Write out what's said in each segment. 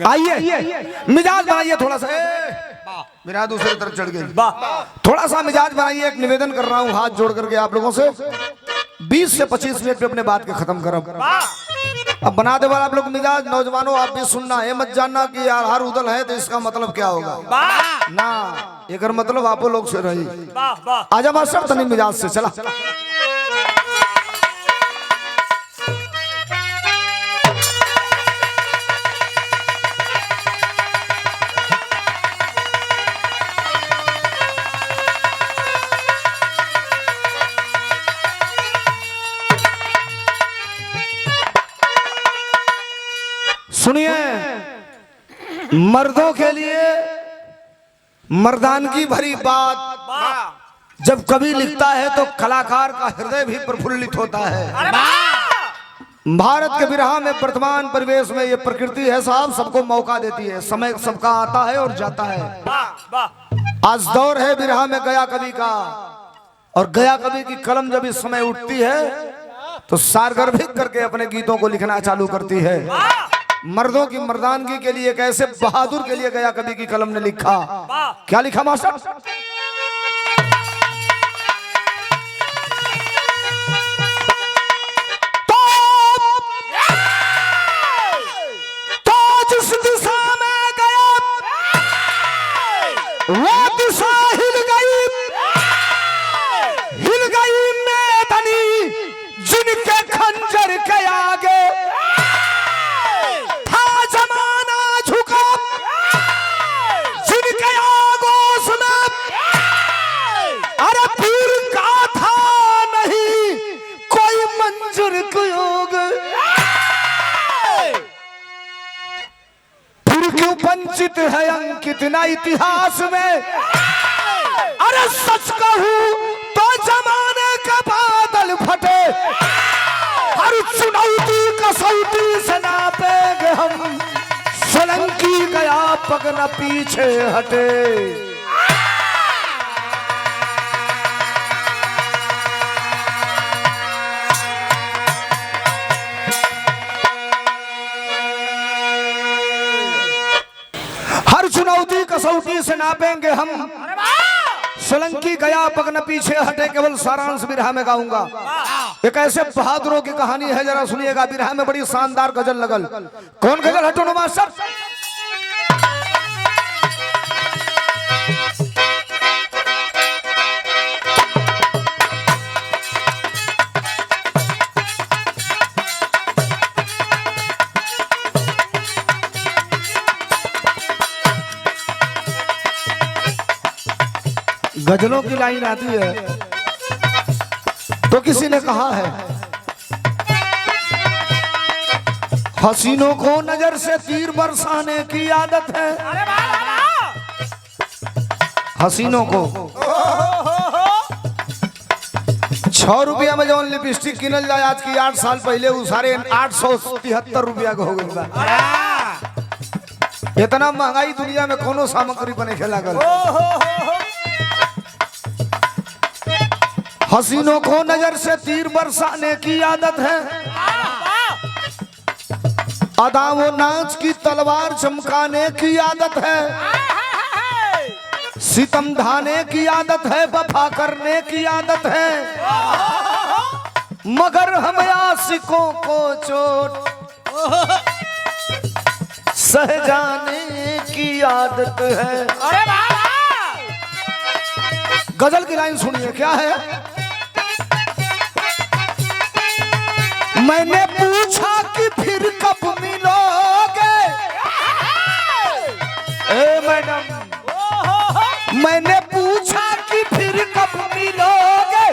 आइए मिजाज बनाइए थोड़ा सा। मेरा दूसरी तरफ चढ़ गई। थोड़ा सा मिजाज बनाइए। एक निवेदन कर रहा हूँ हाथ जोड़ करके आप लोगों से, 20 से 25 मिनट पे अपने बात के खत्म करब। अब बना दे वाला आप लोग मिजाज। नौजवानों आप भी सुनना, ये मत जानना कि यार हर उदल है तो इसका मतलब क्या होगा ना, एक मतलब आप लोग से रही। आजा मास्टर तनी मिजाज से चला। सुनिए, मर्दों के लिए मर्दानगी भरी बात जब कवि लिखता है तो कलाकार का हृदय भी प्रफुल्लित होता है। भारत के विरह में वर्तमान परिवेश में ये प्रकृति है साहब, सबको मौका देती है। समय सबका आता है और जाता है। आज दौर है विरह में गया कवि का, और गया कवि की कलम जब इस समय उठती है तो सारगर्भित करके अपने गीतों को लिखना चालू करती है। मर्दों की मर्दानगी के लिए, एक ऐसे बहादुर के लिए गया कवि की कलम ने लिखा। क्या लिखा मास्टर? तो जिस दिशा में गया वो दिशा हिल गई मैदानी जिनके खंजर के आगे वंचित है अंकित ना इतिहास में। अरे सच कहूं तो जमाने के बादल फटे, हर चुनौती कसौटी से नापेंगे हम, सोलंकी गया पग न पीछे हटे। चुनौती कसौटी से नापेंगे हम, सोलंकी गया पग न पीछे हटे। केवल सारांश बिरहा में गाऊंगा। एक ऐसे बहादुरों की कहानी है, जरा सुनिएगा। बिरहा में बड़ी शानदार गजल लगल। कौन गजल? हटो मास्टर। गजलों की लाइन आती है तो किसी ने कहा है, हसीनों को नजर से तीर बरसाने की आदत है। हसीनों को 6 रुपया में जो लिपस्टिक किनल जाए आज की 8 साल पहले वो सारे 873 रुपया का हो गया। इतना महंगाई दुनिया में कोनो सामग्री बने खेला गल। हसीनों को नजर से तीर बरसाने की आदत है, अदा वो नाच की तलवार चमकाने की आदत है, सितम ढाने की आदत है, वफा करने की आदत है, मगर हम आशिकों को चोट सह जाने की आदत है। गजल की लाइन सुनिए, क्या है? मैंने पूछा कि फिर कब मिलोगे, ए मैडम, मैंने पूछा कि फिर कब मिलोगे,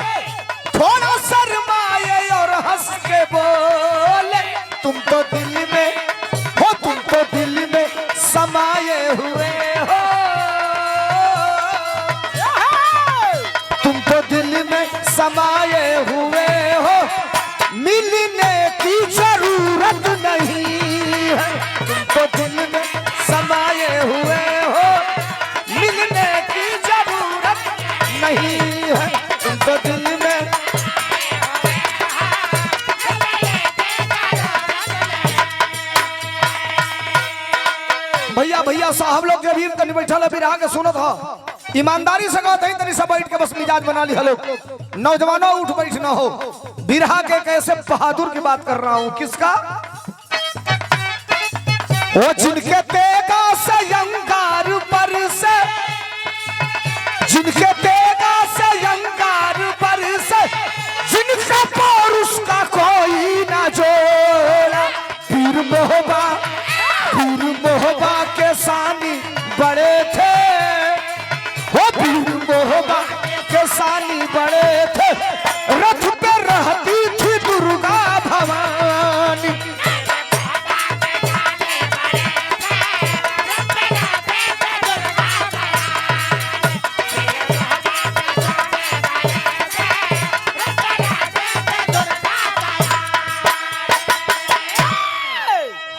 थोड़ा शर्माए और हंस के बोले, तुम तो दिल में हो, तुम तो दिल में समाये हुए हो, तुम तो दिल में समाये हुए हो, मिलने की जरूरत नहीं है, तुम तो दिल में समाये हुए हो, मिलने की जरूरत भैया भैया साहब लोग के भी तनी बैठल है बिरहा के सुनत हो, ईमानदारी से कहते हैं तनी सब बैठ के बस मिजाज बना ली हलो। नौजवानों उठ बैठ ना हो, बिरहा के कैसे बहादुर की बात कर रहा हूँ। किसका? वो जिनके तेगा से अंगार पर से, जिनके तेगा से अंगार पर से, जिनका पौरुष का कोई ना जोड़ा। पीर मोहबा के सानी बड़े थे, वो पीर मोहबा के सानी बड़े थे। रथ पे रहती थी दुर्गा भवानी।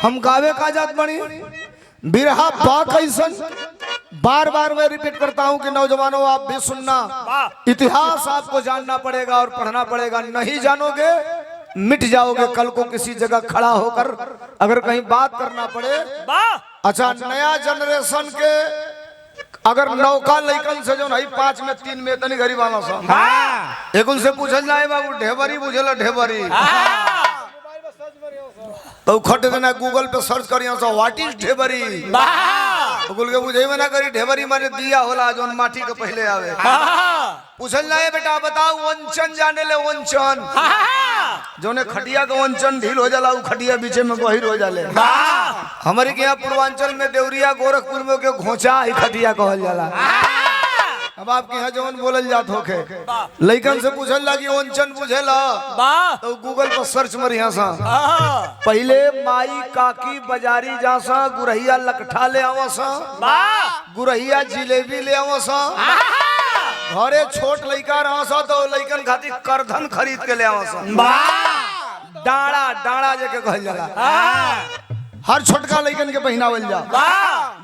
हम गावे का जात बनी बिरहा बा कैसन। बार बार मैं रिपीट करता हूं कि नौजवानों आप भी सुनना, इतिहास आपको जानना पड़ेगा और पढ़ना पड़ेगा। नहीं जानोगे मिट जाओगे कल को किसी जगह खड़ा होकर अगर कहीं बात करना पड़े। अच्छा, नया जनरेशन के अगर नौका लइकन से जो नहीं 5 में 3 में तनी गरीब वाला सा एक उनसे पूछल जाए बाबू ढेबरी बुझल ढेबरी तो खट देना गूगल पे सर्च करिया सा व्हाट इज ढेबरी। गूगल के बुझे में ना करी ढेबरी माने दिया होला जो माटी के पहले आवे। पूछल जाए बेटा बताओ वंचन जाने ले वंचन जोने खटिया का वंचन ढील हो जाला उ खटिया बीचे में गहिर हो जाले। हमारे के यहाँ पूर्वांचल में देवरिया गोरखपुर में के घोचा ही खटिया कहल जाला। अब आपके यहाँ जवन बोलल जात होखे लइकन से पूछल लागी वंचन बुझेला तो गूगल पर सर्च मरिया सा पहले माई काकी बाजारी जासा गुरहिया लकठा ले आवसा गुरहिया जिलेबी ले आवसा घरे छोट लइका रहसा तो लइकन खातिर करधन खरीद के ले आवसा डाड़ा डाड़ा जेके कहल जाला। हर छोटका लइकन के पहनावल जा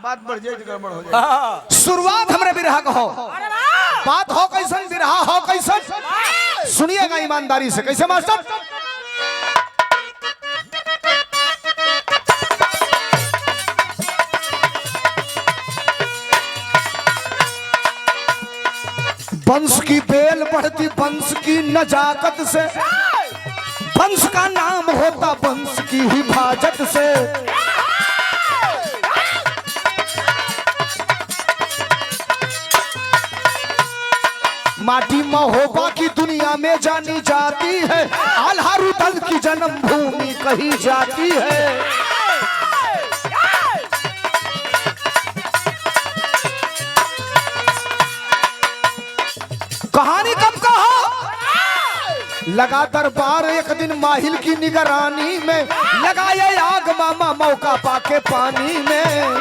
बात बढ़ जाए तो गड़बड़ हो जाए। शुरुआत हमरे बिरहा का हो, बात हो कैसन बिरहा हो कैसन सुनिएगा ईमानदारी से। कैसे मास्टर? वंश की बेल बढ़ती वंश की नजाकत से, वंश का नाम होता वंश की हिफाजत से। माटी महोबा की दुनिया में जानी जाती है, आल्हा रुदल की जन्मभूमि कही जाती है। कहानी कब का हो? लगा दरबार एक दिन माहिल की निगरानी में, लगाए आग मामा मौका पाके पानी में।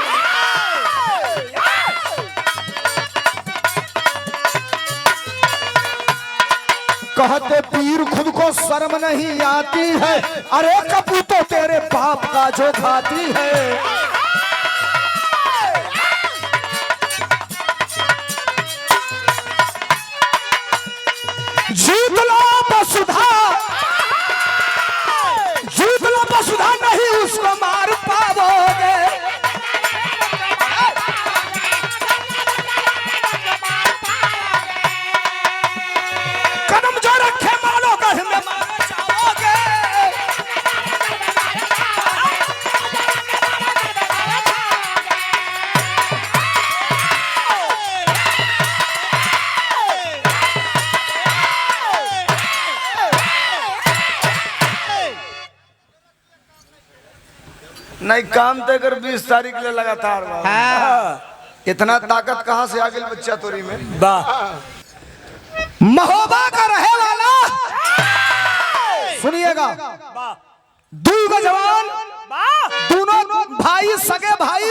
कहते पीर खुद को शर्म नहीं आती है, अरे कपूतो तेरे बाप का जो खाती है। जीत लो वसुधा, जीत लो वसुधा नहीं उसको मार पाओगे। कदम जो रखे मानो गढ़ में मार जाओगे। नहीं काम तो अगर 20 तारीख ले लगातार इतना ताकत कहाँ से आ गई बच्चा तोरी में। महोबा का रहे वाला सुनिएगा, दूगो जवान दोनों भाई सगे भाई,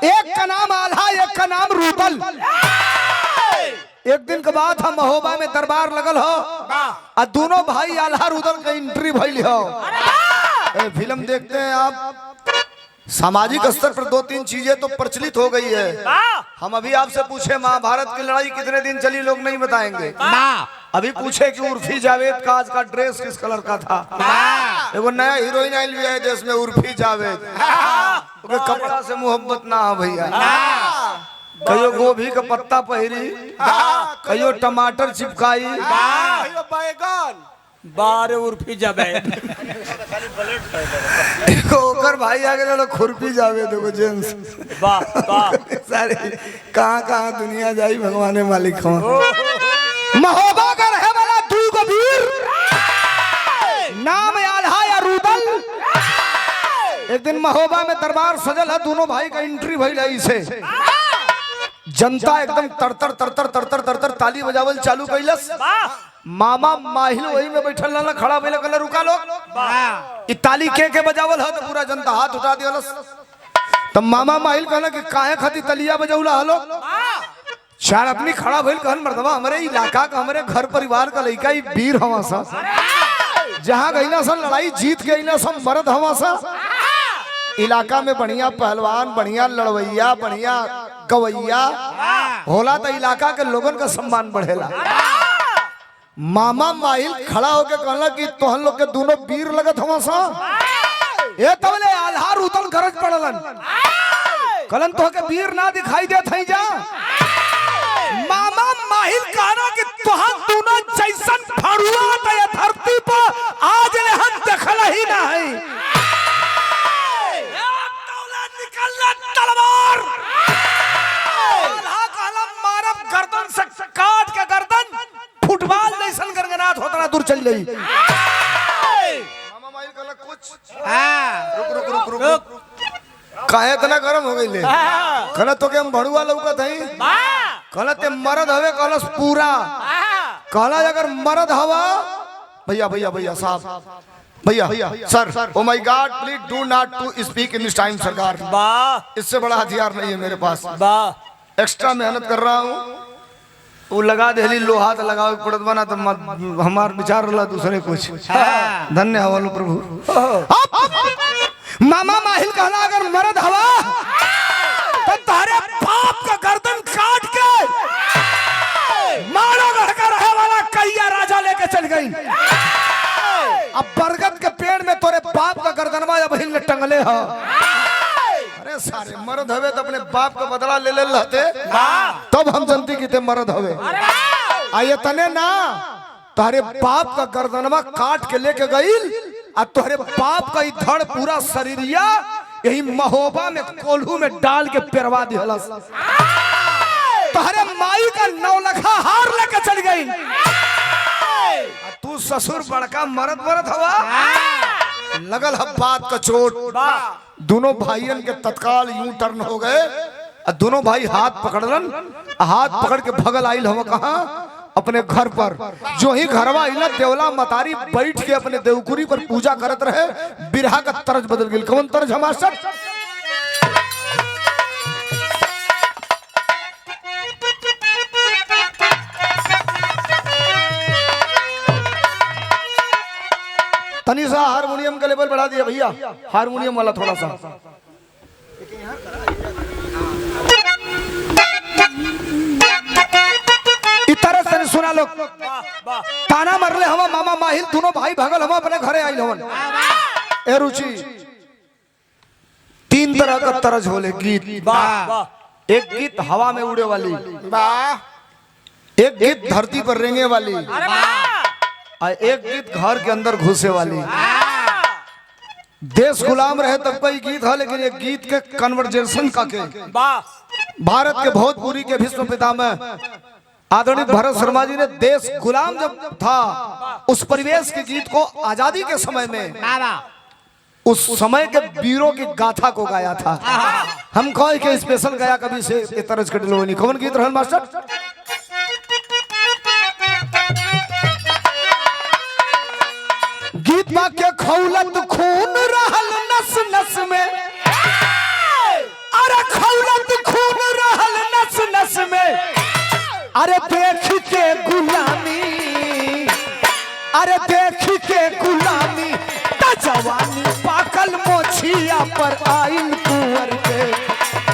एक का नाम आल्हा एक का नाम रूतल। एक दिन के बाद हम महोबा में दरबार लगल हो और दोनों भाई आल्हा रूतल का एंट्री भइल हो। फिल्म देखते हैं आप, सामाजिक स्तर पर 2-3 चीजें तो प्रचलित हो गई है। हम अभी आपसे पूछे महाभारत की लड़ाई कितने दिन चली लोग नहीं बताएंगे। अभी पूछे कि उर्फी जावेद का आज का ड्रेस किस कलर का था। एगो नया हीरोइन आयल भी है देश में, उर्फी जावेद। कपड़ा से मोहब्बत ना हो भैया, कहियो गोभी का पत्ता पहिरी, कहियो टमाटर चिपकाई, बैगन बारे उर्फी जावेद। ओकर भाई आगे चलो खुरपी जावे देखो जेंस। वाह वाह सारे कहाँ दुनिया जाई भगवान मालिक हो। महोबा का रहे वाला दू को वीर नाम आल्हा या रूदल। एक दिन महोबा में दरबार सजल है, दोनों भाई का एंट्री भइल है। इसे जनता एकदम तरतर तरतर तरतर तरतर ताली बजावल चालू कैलस। मामा माहिल वही में बैठल रहला, खड़ा भइल, कहला रुका लोग, ई ताली के बजावल है। तो पूरा जनता हाथ उठा दियलस। तब मामा माहिल कहला कि काहे खातिर तलिया बजौला हलो। चार अपनी खड़ा भइल, कहन मर्दवा हमरे इलाका का हमरे घर परिवार का लइका ई वीर हवा सा, जहां गइला सन लड़ाई जीत के अइला सब मर्द हवा सा। इलाका में बढ़िया पहलवान, बढ़िया लड़वैया, बढ़िया गवैया होला तो इलाका के लोगन का सम्मान बढ़ेला। मामा माहिल खड़ा होके कहला कि तोहन लोग के दोनों वीर लगत हवा सा। ए तबले आल्हा रूदल गरज पड़लन, कहलन तो के वीर ना दिखाई देत हई जा। मामा माहिल कहना कि तोहन दोनों जैसन फड़ुआ त ये धरती पर आज ले हम देखल ही ना है। तलवार आल्हा कहला मारब गर्दन से काट के गर्दन फुटबॉल जैसन गरगनाथ होतना दूर चल गई। मामा माहिल कहला कुछ रुक रुक रुक रुक काहे इतना गरम हो गई ले। कहला तो के हम भड़ुआ लौकत हई। कहला ते मर्द हवे, कहलस पूरा। कहला अगर मर्द हवा भैया भैया भैया साहब भैया sir, oh my god please do not to speak in this time सरकार। वाह, इससे बड़ा हथियार नहीं है मेरे पास। वाह, एक्स्ट्रा मेहनत कर रहा हूँ। वो लगा दे लोहा तो लगाओ पड़त बना तो हमार विचार रहा दूसरे कुछ। धन्य हवालो प्रभु। मामा माहिल कहला अगर मर्द हवा तो तारे बाप का गर्दन काट के मारो घर का रहे वाला कैया राजा लेके चल गई। अब बरगद के पेड़ में तोरे बाप का गर्दनवा या बहिन टंगले हो। अरे सारे मर्द हवे तो अपने बाप का बदला ले ले रहते, तब हम जनती की ते मर्द हवे। आये तने ना तारे बाप का गर्दनवा काट के लेके गई, और तोहरे बाप का धड़ पूरा शरीरिया यही महोबा में कोल्हू में डाल के पेरवा दिहलस। तोहरे माई का नौलखा हार लेके चल गई। तू ससुर बड़का मर्द मर्द हवा। लगल है बात का चोट। दोनों भाइयों के तत्काल यूं टर्न हो गए। दोनों भाई हाथ पकड़लन, हाथ पकड़ के भगल आइल हम कहा अपने घर पर। जो ही घरवा आइला देवला मतारी बैठ के अपने देवकुरी पर पूजा करत रहे। बिरहा का तरज बदल गई। कौन तरज हमार तनी सा हारमोनियम का लेवल बढ़ा दिया भैया, हारमोनियम वाला थोड़ा सा। तरह से सुना लो। ताना मरले हवा मामा माहिल, दोनों भाई भगल हवा अपने घरे आइल हवन। ए रुचि तीन तरह का तरज होले गीत। एक गीत हवा में उड़े वाली, एक गीत धरती पर रेंगे वाली, और एक गीत घर के अंदर घुसे वाली। देश गुलाम रहे तब कोई गीत है, लेकिन एक गीत के कन्वर्जेशन का के भारत के भोजपुरी के भीष्म पितामह आदरणीय भरत शर्मा जी ने देश गुलाम जब था उस परिवेश के गीत को आजादी के समय में उस समय के वीरों की गाथा को गाया था। हम कहे के स्पेशल गाया कभी से तरज के डिलोनी। कौन गीत रहल मास्टर? गीत बा के खौलत खून रहल नस नस में, अरे खौलत खून रहल नस नस में, अरे देख के गुलामी, अरे देख के गुलामी, जवानी पाकल मोछिया पर आइल कुंवर के,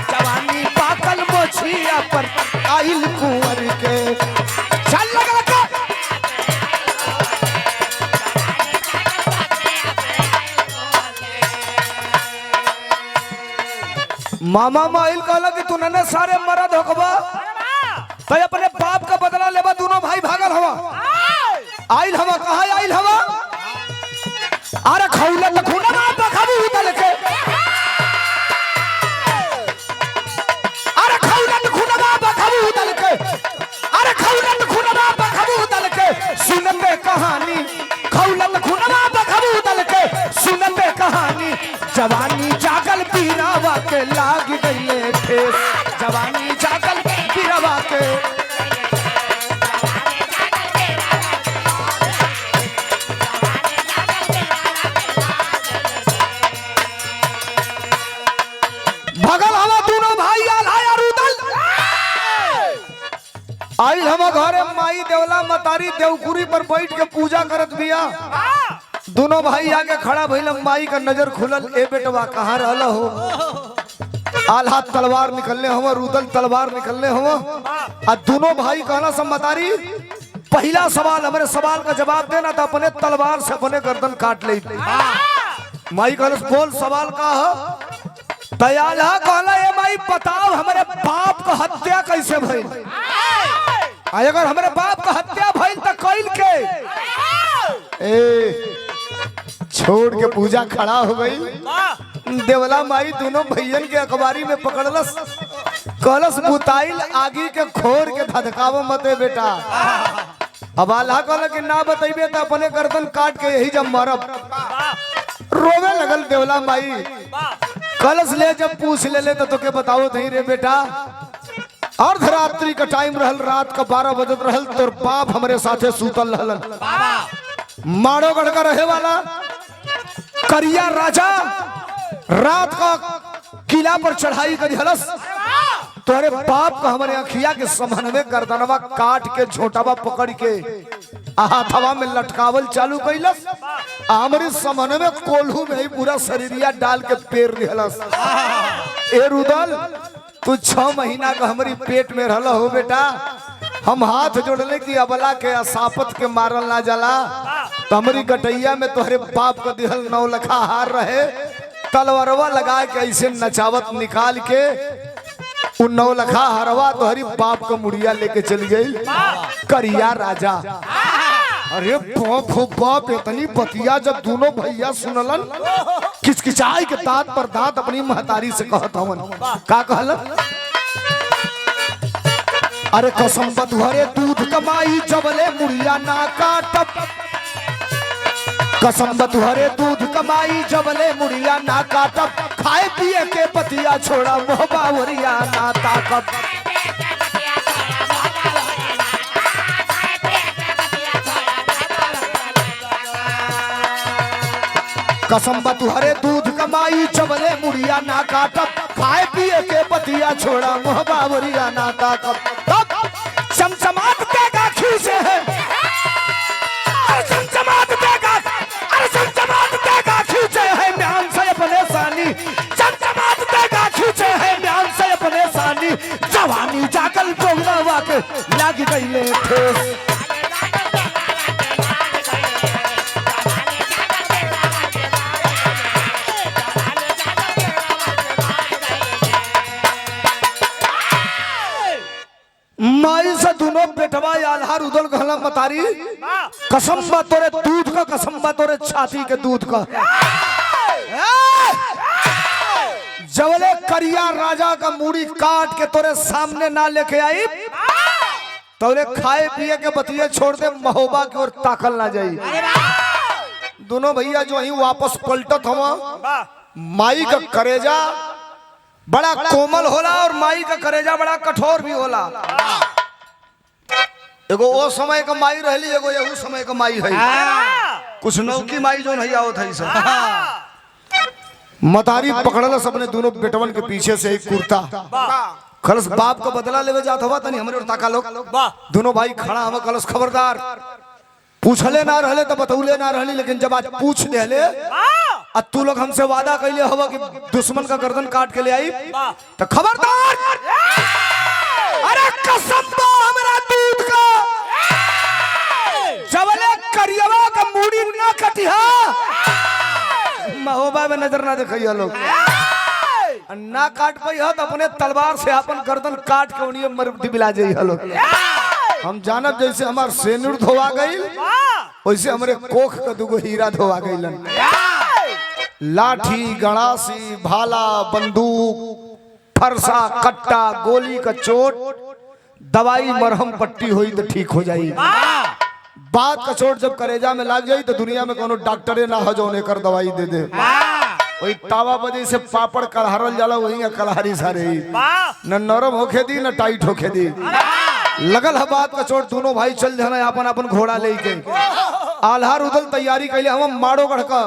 जवानी पाकल मोछिया पर आइल कुंवर के। चल लगा मामा माइल कहला कि तू नने सारे मरद होकबा तो अपने बाप का बदला लेबा। दोनों भाई भागल हवा आइल हवा कहा आइल हवा अरे खौला तो खूना बाप खाबू उतल के अरे खौला तो खूना बाप खाबू उतल के अरे खौला तो खूना बाप खाबू उतल के सुनते कहानी खौला तो खूना बाप खाबू उतल के सुनते कहानी जवानी जागल पीरावा के लाग गईले ठेस जवानी जागल पीरावा के भगल हवा दोनों भाई आया रुदल आइल हवा घरे माई देवला मतारी देवकुरी पर बैठ के पूजा करत बिया। दोनों भाई आगे खड़ा भइल माई का नजर खुलल ए बेटवा कहाँ रहल हो आल्हा तलवार निकलने हो रुदल तलवार निकलने हो आ दोनों भाई कहना सब मतारी पहला सवाल हमारे सवाल का जवाब देना था अपने तलवार से अपने गर्दन काट ले। माई कहलस बोल सवाल का है तयाला कहला ये माई बताओ हमारे बाप का हत्या कैसे भइल अगर हमारे बाप का हत्या भइल तो कैल के ए छोड़ के पूजा खड़ा हो गई। देवला माई दोनों भैयन के अखबारी में पकड़लस कहलस बुताइल आगी के खोर के धधकाव मते बेटा। अब आल्हा कहला कि ना बतइबे तो अपने गर्दन काट के यही जब मरब। रोवे लगल देवला माई कलश ले जब पूछ ले तो तोके बताओ नहीं रे बेटा अर्धरात्रि का टाइम रहल रात का 12 बजत रहल तोर बाप हमारे साथे सूतल रहलन माड़ोगढ़ का रहे वाला करिया राजा रात का किला पर चढ़ाई करी हलस तोरे बाप का हमारे अखिया के समनवे गर्दनवा काट के झोटावा पकड़ के हाथवा में लटकावल चालू कैलस हमारे समनवे कोल्हू में ही पूरा शरीरिया डाल के पेर लिहलस। ए रुदल तू 6 महीना का हमारी पेट में रहल हो बेटा हम हाथ जोड़ले कि अबला के असापत के मारल ना जाला तो हमारी गटैया में तोहरे बाप का दिहल 9 लखा हार रहे तलवारवा लगा के ऐसे नचावत निकाल के उन 9 लखा हारवा तोहरी बाप का मुड़िया लेके चली गई करिया राजा। अरे बाप हो बाप इतनी बतिया जब दोनों भैया सुनलन किचकिचाई के दांत पर दांत अपनी महतारी से कहत हवन का कहलन अरे कसम बतुहरे दूध कमाई जबले मुड़िया ना काटब कसम बतुहरे दूध कमाई जबले मुड़िया ना काटब खाए पिए के पतिया छोड़ा मोहबावरिया ना ताकब। कसम बतुहरे दूध कमाई चबले मुड़िया ना काटब खाए पिए के पतिया छोड़ा मोहबावरिया ना ताकब। तब चमचमात देगा खींचे है चमचमात देगा अरे चमचमात देगा खींचे है म्यान से अपने सानी चमचमात देगा खींचे है म्यान से अपने सानी जवानी जागल जोगवा के लग गई ठेस। माई से दोनों बेटवा आल्हार उदल कहला मतारी कसम बा तोरे दूध का कसम बा तोरे छाती के दूध का जबले करिया राजा का मूड़ी काट के तोरे सामने ना लेके आई तोरे खाए पिए के बतिये छोड़ दे महोबा की ओर ताकल ना जाई। दोनों भैया जो ही वापस पलटत हवा माई का करेजा बड़ा कोमल होला और माई का करेजा बड़ा कठोर भी होला। एगो वो समय का माई रहली एगो यहू समय का माई है कुछ नौकी माई जो नहीं आवत है सब मतारी पकड़लस अपने दोनों बेटवन के पीछे से एक कुर्ता खलस बाप का बदला लेवे जात हवा तनी हमरे और ताका लोग दोनों भाई खड़ा हवा कलस खबरदार पूछले ना रहले तो बतौले ना रहली लेकिन जब आज पूछ देले आ तू लोग हमसे वादा कैले हवा कि दुश्मन का गर्दन काट के ले आई तो खबरदार अरे कसम बा हमरा दूध का जबले करियवा का मूड़ी ना कटिहा महोबा में नजर ना देखिए लोग ना काट पाई हो तो अपने तलवार से अपन गर्दन काट के उन्हें मर दिबिला जाई हलो। हम जानब जैसे हमार सेनुर धोवा गई वैसे हमारे कोख का दुगो हीरा धोवा गईलन। लाठी गड़ासी भाला बंदूक फरसा कट्टा गोली का चोट दवाई मरहम पट्टी हुई तो ठीक हो जाई। बात का चोट जब करेजा में लग जाई तो दुनिया में कोनो डॉक्टरे ना हो जो कर दवाई दे दे। वही तावा बजे से पापड़ कलहारल जाला वही कलहारी सारे न नरम होके दी न टाइट होके दी। लगल है बात का चोट दोनों भाई चल जाना अपन अपन घोड़ा लेके आल्हा रुदल तैयारी कैले हम मारो गढ़ का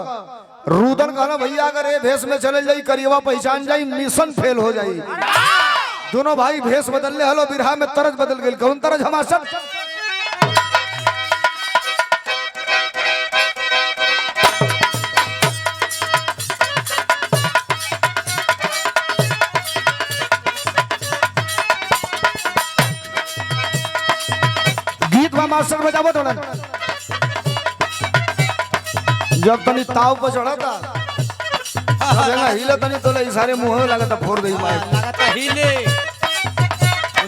रुदन कहना भैया अगर ये भेष में चले जाई करिएवा पहचान जाई मिशन फेल हो जाई। दोनों भाई भेष बदल ले हलो बिरहा में तरज बदल गई कौन तरज हमार सब गीत का मास्टर बजावो थोड़ा जब तनी ताव पर चढ़ा था हिले तनी तो सारे मुंह में लगा था फोड़ गई माइक हिले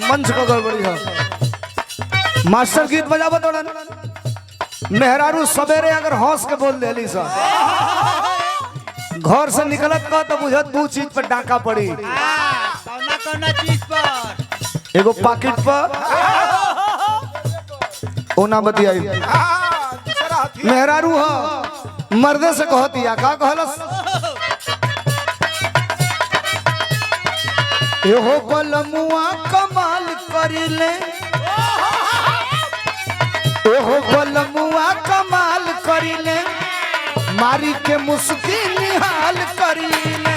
मंच को गड़बड़ी है। मास्टर गीत बजावो थोड़ा मेहरारू सवेरे अगर हौस के बोल दे सा घर से निकलत का तो बुझत दो चीज पर डाका पड़ी। कौना चीज पर? एगो पॉकेट पर ओना बतियाई मेहरारू हो मर्दे से कहती या का कहलस एहो बलमुआ कमाल करिले एहो बलमुआ कमाल करिले मारी के मुस्की निहाल करिले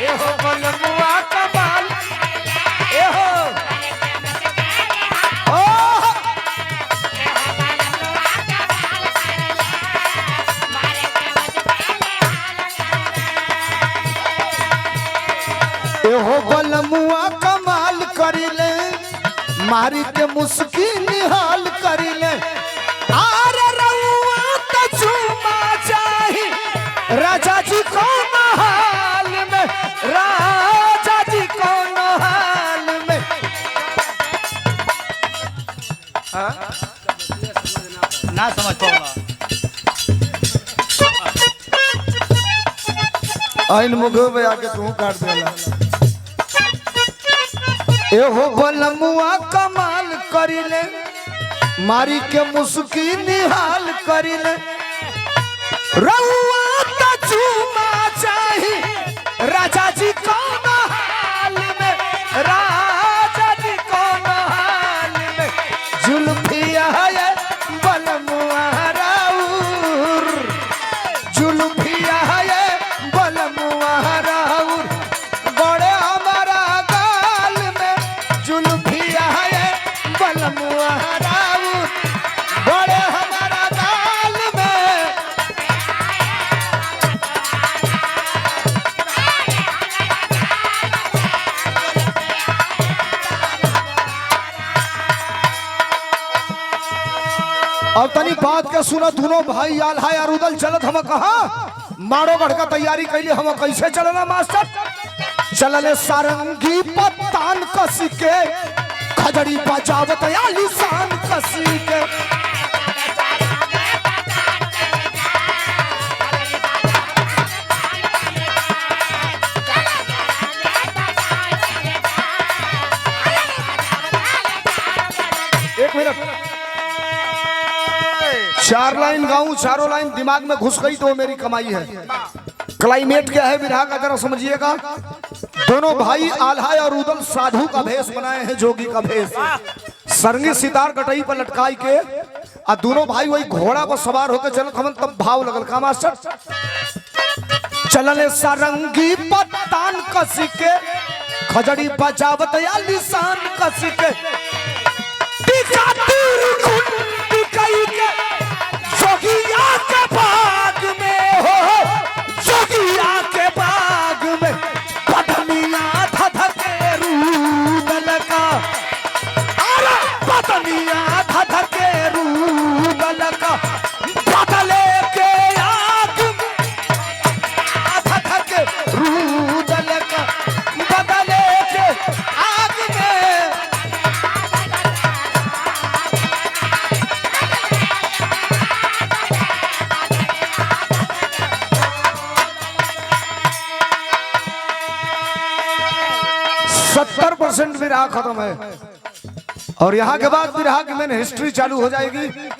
एहो बलमुआ कमाल एहो एहो बलमुआ कमाल करिले मारी के मुस्की निहाल करिले आरे रउआ त झूमा चाही राजा जी कौन हाल में राजा जी कौन हाल में ना समझ पाऊंगा। आइन मुगो में आके तू काट देला एहो बलमुआ कमाल करिले मारी के मुस्की निहाल करिले रउआ त झूमा चाही राजा जी कौन हाल में राजा जी कौन हाल में जुल्फिया है बलमुआ राउर जुल्फिया है बलमुआ राउर बड़े हमारा गाल में जुल्फिया है बलमुआ राउर बड़े हमारा गाल में अब तनी बात के सुना दोनों भाई आल हाय अरुदल चलत हम कहा मारो गढ़ का तैयारी कैली हम कैसे चलना मास्टर चलले सारंगी पत्तान कस के खजड़ी बजावत आली शान कस के एक मिनट चार लाइन गाऊं चारों लाइन दिमाग में घुस गई तो मेरी कमाई है। क्लाइमेट क्या है विरहा का जरा समझिएगा। दोनों भाई आल्हा और उदल साधु का भेष बनाए हैं जोगी का भेष सरंगी सितार कटई पर लटकाई के और दोनों भाई वही घोड़ा पर सवार होकर चलत हमन तब भाव लगल का मास्टर चलले सारंगी पत्तान कस के खजड़ी बजावत आली शान कस के टिका तीर कुंड कई के जोगिया के बाग में हो जोगिया के बाग में पटनिया धधके रूदल का अरे पटनिया धधके रूदल का बदले के आग में धधके रूदल का 70% विरहा खत्म है और यहाँ के बाद विरहा की मेन हिस्ट्री चालू हो जाएगी।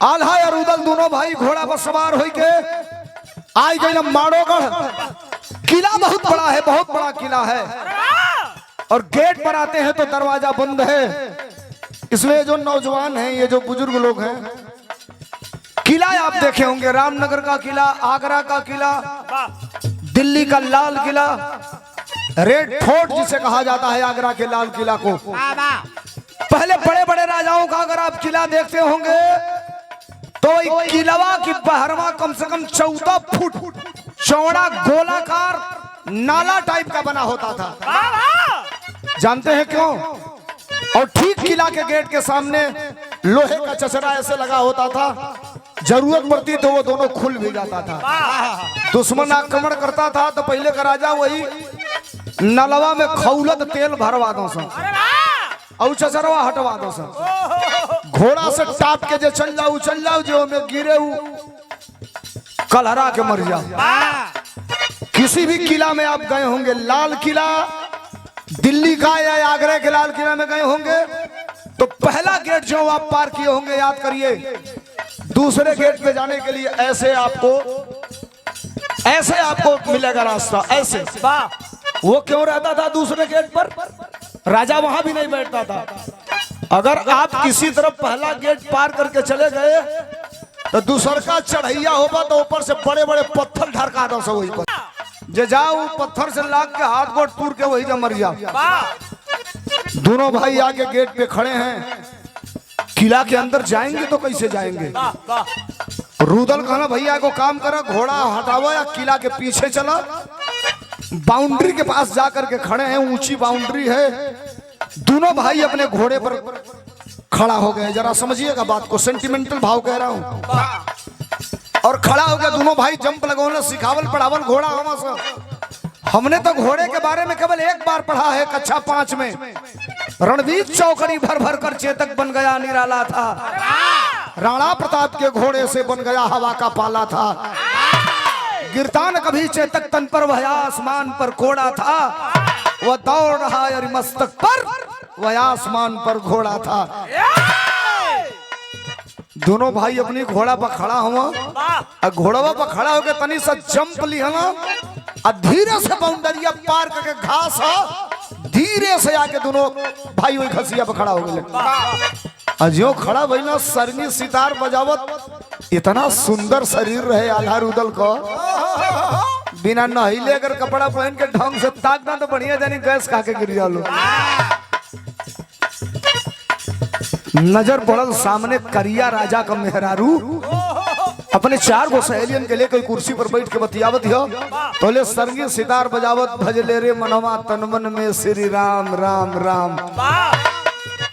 आल्हा और उदल दोनों भाई घोड़ा पर सवार हो के आई गए माड़ोगढ़। किला बहुत बड़ा है, बहुत बड़ा किला है और गेट पर आते हैं तो दरवाजा बंद है। इसलिए जो नौजवान हैं, ये जो बुजुर्ग लोग हैं, किला आप देखे होंगे, रामनगर का किला, आगरा का किला, दिल्ली का लाल किला, रेड फोर्ट जिसे कहा जाता है आगरा के लाल किला को। पहले बड़े बड़े राजाओं का अगर आप किला देखते होंगे तो किलावा की बहरवा कम से कम 14 फुट चौड़ा गोलाकार नाला टाइप का बना होता था। जानते हैं क्यों? और ठीक किला के गेट के सामने लोहे का चचरा ऐसे लगा होता था, जरूरत पड़ती तो वो दोनों खुल भी जाता था। दुश्मन आक्रमण करता था तो पहले का राजा वही नलवा में खौलत तेल भरवा दो सा और चचरवा हटवा दो सा। घोड़ा से टाप के जो चल जाओ जो में गिरे कलहरा के मर जाओ। किसी भी किला में आप गए होंगे, लाल किला दिल्ली का या आगरा के लाल किला में गए होंगे तो पहला गेट जो आप पार किए होंगे, याद करिए, दूसरे गेट पे जाने के लिए ऐसे आपको मिलेगा रास्ता, ऐसे। वो क्यों रहता था दूसरे गेट पर? राजा वहां भी नहीं बैठता था। अगर आप किसी तरफ पहला गेट पार करके चले गए तो दूसर का चढ़ैया होगा तो ऊपर से बड़े बड़े पत्थर ढरका दो सब वही पर जे जाओ, पत्थर से लाग के हाथ गोड़ टूट के वही जा मर जाओ। दोनों भाई आके गेट पे खड़े हैं। किला के अंदर जाएंगे तो कैसे जाएंगे? रुदल कहना भैया को काम करा, घोड़ा हटावा या किला के पीछे चला। बाउंड्री के पास जाकर के खड़े हैं, ऊंची बाउंड्री है। दोनों भाई अपने घोड़े पर खड़ा हो गए। जरा समझिएगा बात को, सेंटिमेंटल भाव कह रहा हूं। और खड़ा हो गया, दोनों भाई जंप लगो, सिखावल पढ़ावल घोड़ा हमने तो घोड़े के बारे में केवल एक बार पढ़ा है, कक्षा 5 में। रणवीर चौकड़ी भर भर कर चेतक बन गया निराला था, राणा प्रताप के घोड़े से बन गया हवा का पाला था। गिरता न कभी चेतक तन पर, वह आसमान पर कोड़ा था। वह दौड़ रहा यार मस्तक पर, वह आसमान पर घोड़ा था। दोनों भाई अपनी घोड़ा पर खड़ा हुआ, घोड़वा पर खड़ा होकर तनी सा जंप लिया, धीरे से बाउंडरिया पार करके घास धीरे से आके दोनों भाई वही खसिया पर खड़ा हो गए। अजियो खड़ा भाई ना, सरनी सितार बजावत। इतना सुंदर शरीर रहे आल्हा रुदल को, बिना नहिले अगर कपड़ा पहन के ढंग से ताकना तो बढ़िया जानी गैस खा के गिर जाओ। नजर पड़ल सामने करिया राजा का मेहरारू अपने 4 गो सहेलियन के लिए कोई कुर्सी पर बैठ के बतियावत हो। पहले सरंगी सितार बजावत, भजले रे मनवा तन मन में श्री राम राम राम।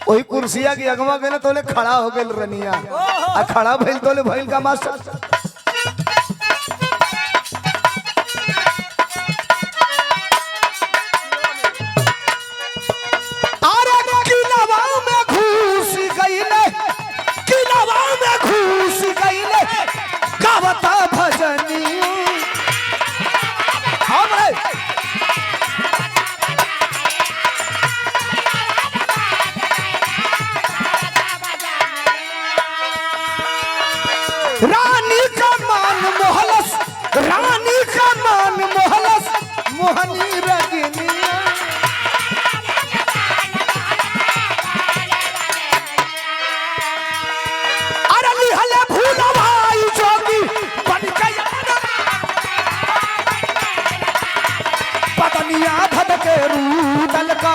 वही कुर्सिया की अगवा गए तोले खड़ा हो गए रनिया, खड़ा भइल तोले भइल का मास्टर। गावता भजनी रानी का मान मोहलस, रानी का मान मोहलस, मोहनी रजनी। धधके रूदल का,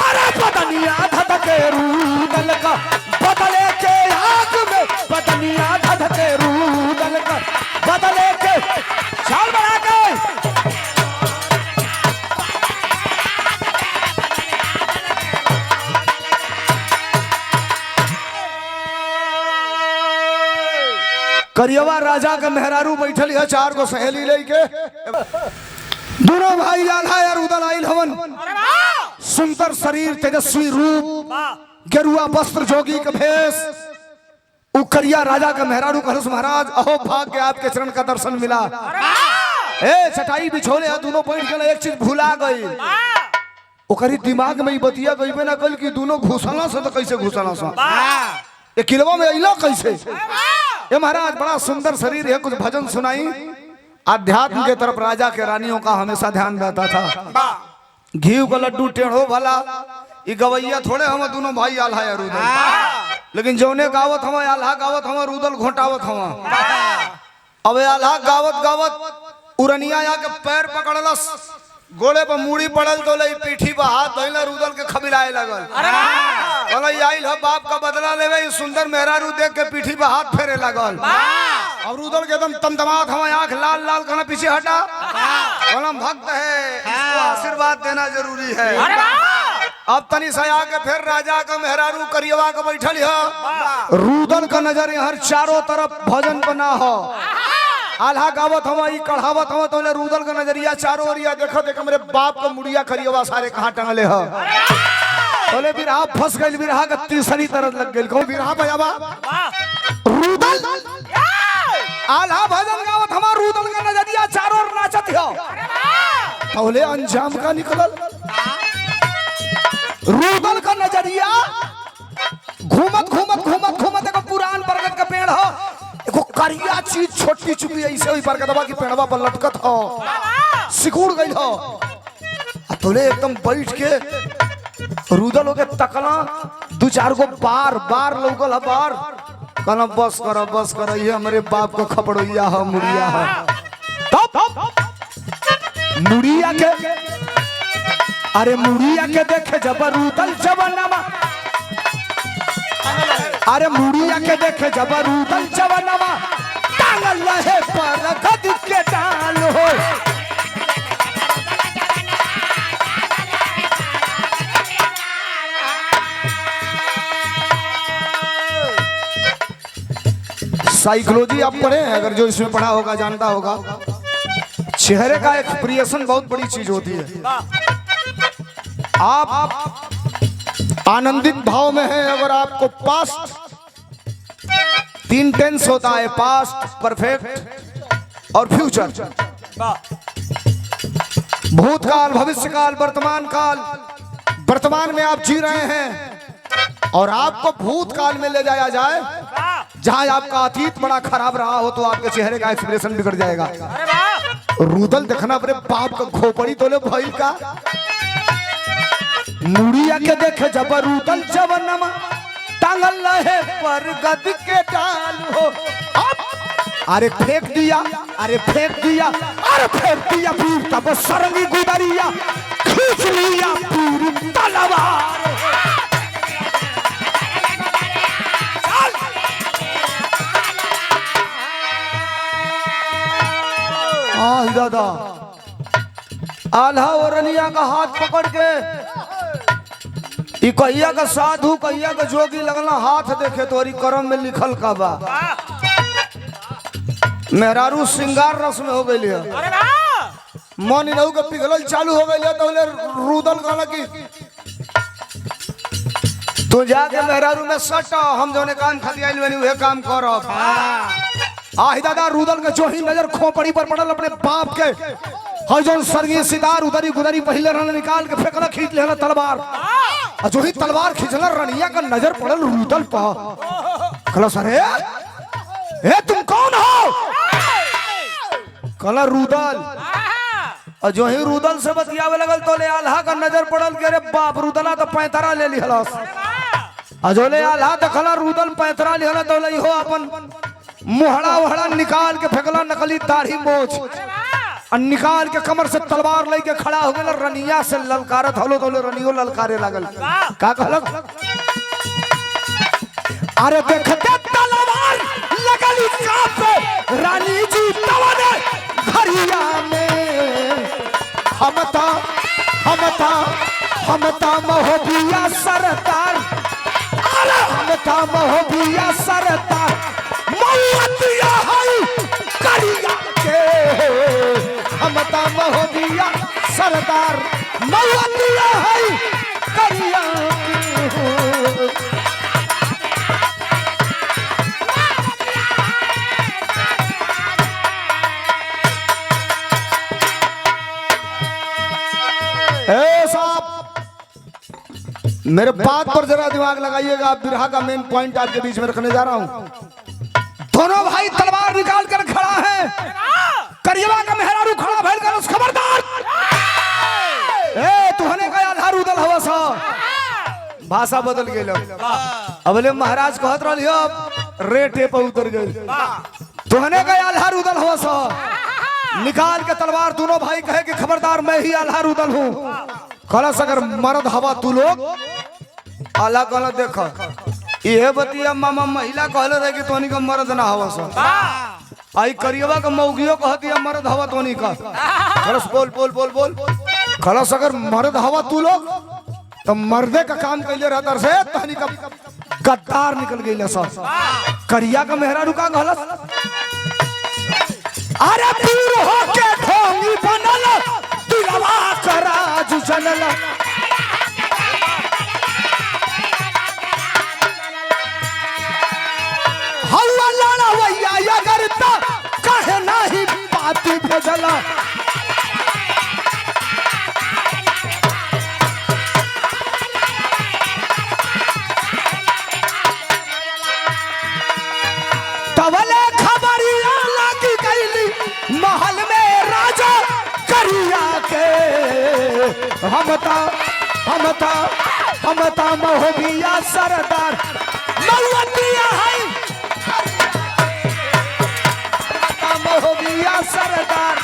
अरे बदनिया धधके रूदल का, बदले के आग में बदनिया धधके रूदल का, बदले के चाल बना के। करियवा राजा का मेहरारू बैठल है, 4 गो सहेली लेके। दोनों भाई आल्हा और उदल आइल हवन। सुंदर शरीर, तेजस्वी रूप, गेरुआ वस्त्र, जोगी का भेष। उकरिया राजा का मेहरारू कहलस, महाराज अहो भाग्य आपके चरण का दर्शन मिला। ए चटाई बिछोले दोनों बैठ गए, एक चीज भुला गई। ओकरी दिमाग में ई बतिया गईबे ना कल कि दोनों घुसला से तो कैसे घुसला सा ये किलवा में अइला कैसे। ये महाराज बड़ा सुंदर शरीर है, कुछ भजन सुनाई। अध्यात्म के तरफ राजा के रानियों का हमेशा ध्यान रहता था। घी का लड्डू टेढ़ो भला ये गवैया थोड़े हम दोनों भाई आल्हा या रुदल, लेकिन जौने गावत हम आल्हा गावत हम रुदल घोटावत हम। अब आल्हा गावत गावत उरनिया आके पैर पकड़लस, गोड़े पर मूड़ी पड़ल तो ले पीठी पर हाथ धइला, रुदल के खबिलाए लगल। बोले आइल ह बाप का बदला लेवे, सुंदर मेहरारू देख के पीठी पर हाथ फेरे लगल। अब रुदल के एकदम तमतमात हम आंख लाल लाल कहना पीछे हटा, बोला भक्त है इसको आशीर्वाद देना जरूरी है। अब तनी से आके फिर राजा का मेहरारू करियवा के बैठल है। रुदल का नजर यहाँ चारों तरफ भजन बना हो, आल्हा गावत हम ई कढ़ावत हम तो रुदल का नजरिया चारों ओरिया देखो देख मेरे बाप का मुड़िया करियवा सारे कहाँ टंगले हो। बोले बिरहा फंस गई, बिरहा का तीसरी तरफ लग गई। कौन बिरहा भैया रुदल आल्हा भजन गावत हम रुदल का नजरिया चारों ओर नाचत हो। बोले अंजाम का निकलल रुदल का नजरिया घूमत घूमत घूमत घूमत एक पुरान बरगद का पेड़ हो, एगो करिया चीज छोटी चुकी ऐसे हुई बरगदवा की पेड़वा पर लटकत हो, सिकुड़ गई हो। तोले एकदम बैठ के रुदल हो के तकला, दो चार गो बार बार लौकल है बार, कहना बस कर ये हमारे बाप को खपड़ोइया हो मुड़िया हो। तब मुड़िया के अरे मुड़िया के देखे जब रुदल जवानमा, अरे मुड़िया के देखे जब रुदल जवानमा, टांगल रहे बरगद के डाल हो। साइकोलॉजी आप पढ़े हैं, अगर जो इसमें पढ़ा होगा जानता होगा, चेहरे का एक्सप्रेशन बहुत बड़ी चीज होती है। आप आनंदित भाव में हैं, अगर आपको पास्ट तीन टेंस होता है, पास्ट, परफेक्ट और फ्यूचर। भूतकाल, भविष्य काल, वर्तमान काल। वर्तमान में आप जी रहे हैं और आपको भूतकाल में ले जाया जाए जहां आपका अतीत बड़ा खराब रहा हो, तो आपके चेहरे का एक्सप्रेशन बिगड़ जाएगा। रुदल देखना अपने बाप का खोपड़ी तोले भाई का, मुड़िया के देखे जब रुदल जवानमा, टांगल रहे बरगद के डाल हो। अरे फेंक दिया, अरे फेंक दिया, अरे फेंक दिया फिर तब सरंगी गुदरिया, खींच लिया पूरी तलवार। दादा आल्हा ओरनिया का हाथ पकड़ के कहिया का साधु कहिया का जोगी लगना, हाथ देखे तोरी करम में लिखल का बा। मेहरारू श्रृंगार रस में हो गई है, मन इनहु के पिघलल चालू हो गई। तो रुदल कहला कि तू जाके मेहरारू में सट, हम जोने काम खाती आइल बनी उहे काम करब। आही दादा रुदल के जो ही नजर खोपड़ी पर पड़ल अपने बाप के, हर जो सरगी सितार उदरी गुदरी पहले रन निकाल के फेंकला, खींच लेना तलवार। और जो ही तलवार खींचला रनिया का नजर पड़ल रुदल पर। कहला सरे ए तुम कौन हो? कहला रुदल। और जो ही रुदल से बतियावे लगल तो ले आल्हा का नजर पड़ल के, अरे बाप रुदला तो पैंतरा ले लिहलस। और जो ले आल्हा देखला रुदल पैंतरा लिहला तो ले हो अपन मुहड़ा उहड़ा निकाल के फेंकला, नकली दाढ़ी मोछ और निकाल के कमर से तलवार लेके खड़ा हो गया। रनिया से ललकारत हलो तो रनियो ललकारे लगल। का कहलक? अरे देखते तलवार लगली कांपे, रानी जी तवने घरिया में, हमता महोबिया सरदार, अरे हमता महोबिया सरदार, मौतिया है करिया के, हमता महोबिया सरदार, मौतिया है करिया के। साहब मेरे बात पर जरा दिमाग लगाइएगा। आप बिरहा का मेन पॉइंट आपके बीच में रखने जा रहा हूं। दोनों भाई तलवार निकाल कर खड़ा है। करियवा का मेहरारू खड़ा भैल कर उस खबरदार ए तुहने का आधार उदल हवा सा भाषा बदल गई। अबले महाराज कहत रहियो अब रेटे पर उतर गई। तुहने का आधार उदल हवा सा निकाल के तलवार दोनों भाई कहे कि खबरदार मैं ही आधार उदल हूं। कलश अगर मर्द हवा तू लोग आला कल देख ये बतिया मामा महिला कहले रहे कि तोनी का मर्द ना हवा सा। आई करियवा का मौगियो कहती है मर्द हवा तोनी का। कलश बोल बोल बोल बोल कलश अगर मर्द हवा तू लोग तो मर्दे का काम कैले रहता से तोनी का गद्दार निकल गई सा। करिया का मेहरा रुका गलत अरे पीर हो के ढोंगी बनल दिलवा कराज चलल। हवा लड़वैया अगर त कहे नाही बात भेजल। तवले खबरिया लागी गईली महल में राजा करिया के। हमता महोबिया सरदार मलवतिया है महोबिया सरदार।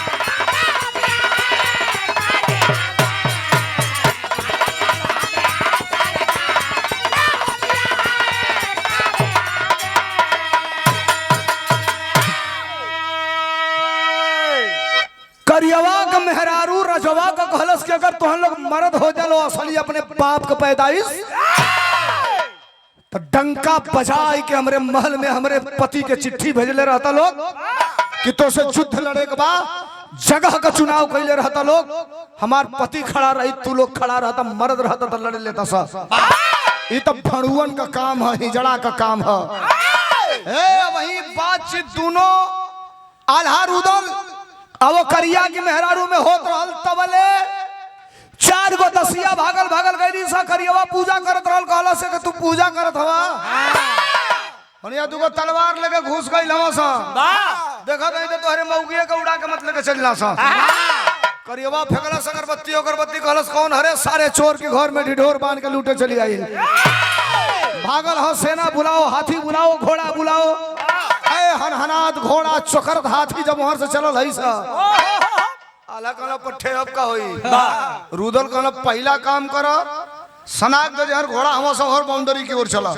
करियवा का मेहरारू रजवा का कहलस कि अगर तुहन लोग मर्द हो जालो असली अपने बाप का पैदाइश तो डंका बजाई के हमरे महल में हमरे पति के चिट्ठी भेजले रहता लोग कि तो से युद्ध लड़े के बाद जगह का चुनाव कैले रहता लोग। हमार पति खड़ा रही तू लोग खड़ा रहता मर्द रहता तो लड़ लेता सा। ये तो भड़ुअन का काम है हिजड़ा का काम है। वही बातचीत दोनों आल्हार उदल अब करिया की मेहरारू में होत रहल तबले 4 गो दसिया भागल भागल गई सा। करियवा पूजा करत रहल कहला से कि तू पूजा करत हवा हनिया दुगो तलवार लेके घुस गई लवा सा। देखा नहीं तो तोहरे मौगिए के उड़ा के मत लेके चलना सा। करियवा फेंकला से अगरबत्ती कहलस कौन हरे सारे चोर के घर में ढिढोर बांध के लूटे चली आई। भागल हो सेना बुलाओ हाथी बुलाओ घोड़ा बुलाओ। हनहनात घोड़ा चोकरत हाथी जब वहां से चलल है सा। आला कहला पट्ठे अब का होई रुदल कहला पहला काम कर सनाक दे हर घोड़ा हम सब हर बाउंड्री की ओर चला।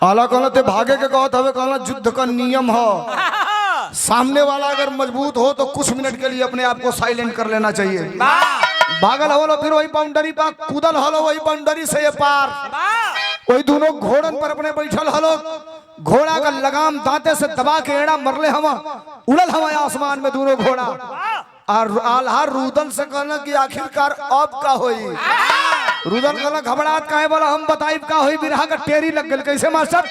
आला कहला ते भागे के कहत हवे कहला युद्ध का नियम हो सामने वाला अगर मजबूत हो तो कुछ मिनट के लिए अपने आप को साइलेंट कर लेना चाहिए। भागल हलो फिर वही बाउंड्री पर कूदल हलो वही बाउंड्री से ये पार वही दोनों घोड़न पर अपने बैठल हलो। घोड़ा का लगाम दांते से दबा के एड़ा मरले हवा उड़ल हवा आसमान में दोनों घोड़ा। और आल्हार रुदल से कहना कि आखिरकार अब का होई। रुदल कहना घबराहट काहे बोला हम बताइब का होई। बिरहा का टेरी लग गल कैसे मास्टर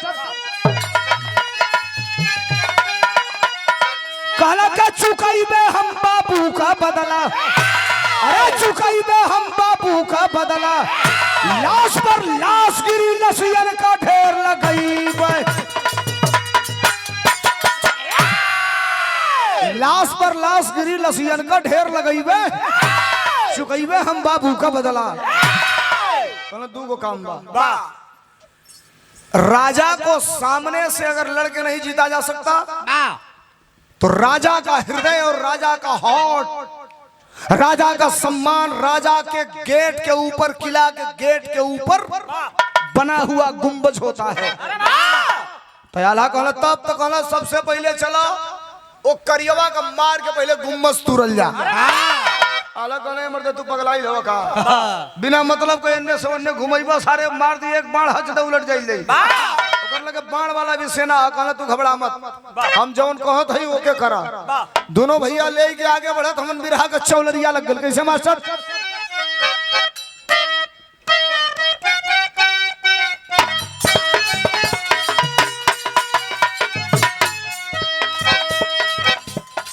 कहला का चुकाइबे हम बाबू का बदला। अरे चुकाइबे हम बाबू का बदला। लाश पर लाश गिरी लसियन का ढेर लगई। लाश पर लाश गिरी लसियन का ढेर लगईबे चुकईबे हम बाबू का बदला। दू गो काम बा। राजा को सामने से अगर लड़के नहीं जीता जा सकता तो राजा का हृदय और राजा का हॉट राजा का सम्मान राजा के गेट के ऊपर किला के गेट के ऊपर बना हुआ गुंबज होता है। तो आला कहला तब तो कहला सबसे पहले चला वो करियवा का मार के पहले गुम्बज तुरल जा। आला कहले मर्द तू पगलाई हो का बिना मतलब के एन्ने से ओन्ने घुमैबो सारे मार दी एक बाण हच दे उलट जाइले। ओकर लगे बाण वाला भी सेना कहला तू घबरा मत हम जौन कहत हई ओके करा। दोनों भैया ले के आगे बढ़त हमन बिरहा का चौलरिया लग गल कैसे मास्टर।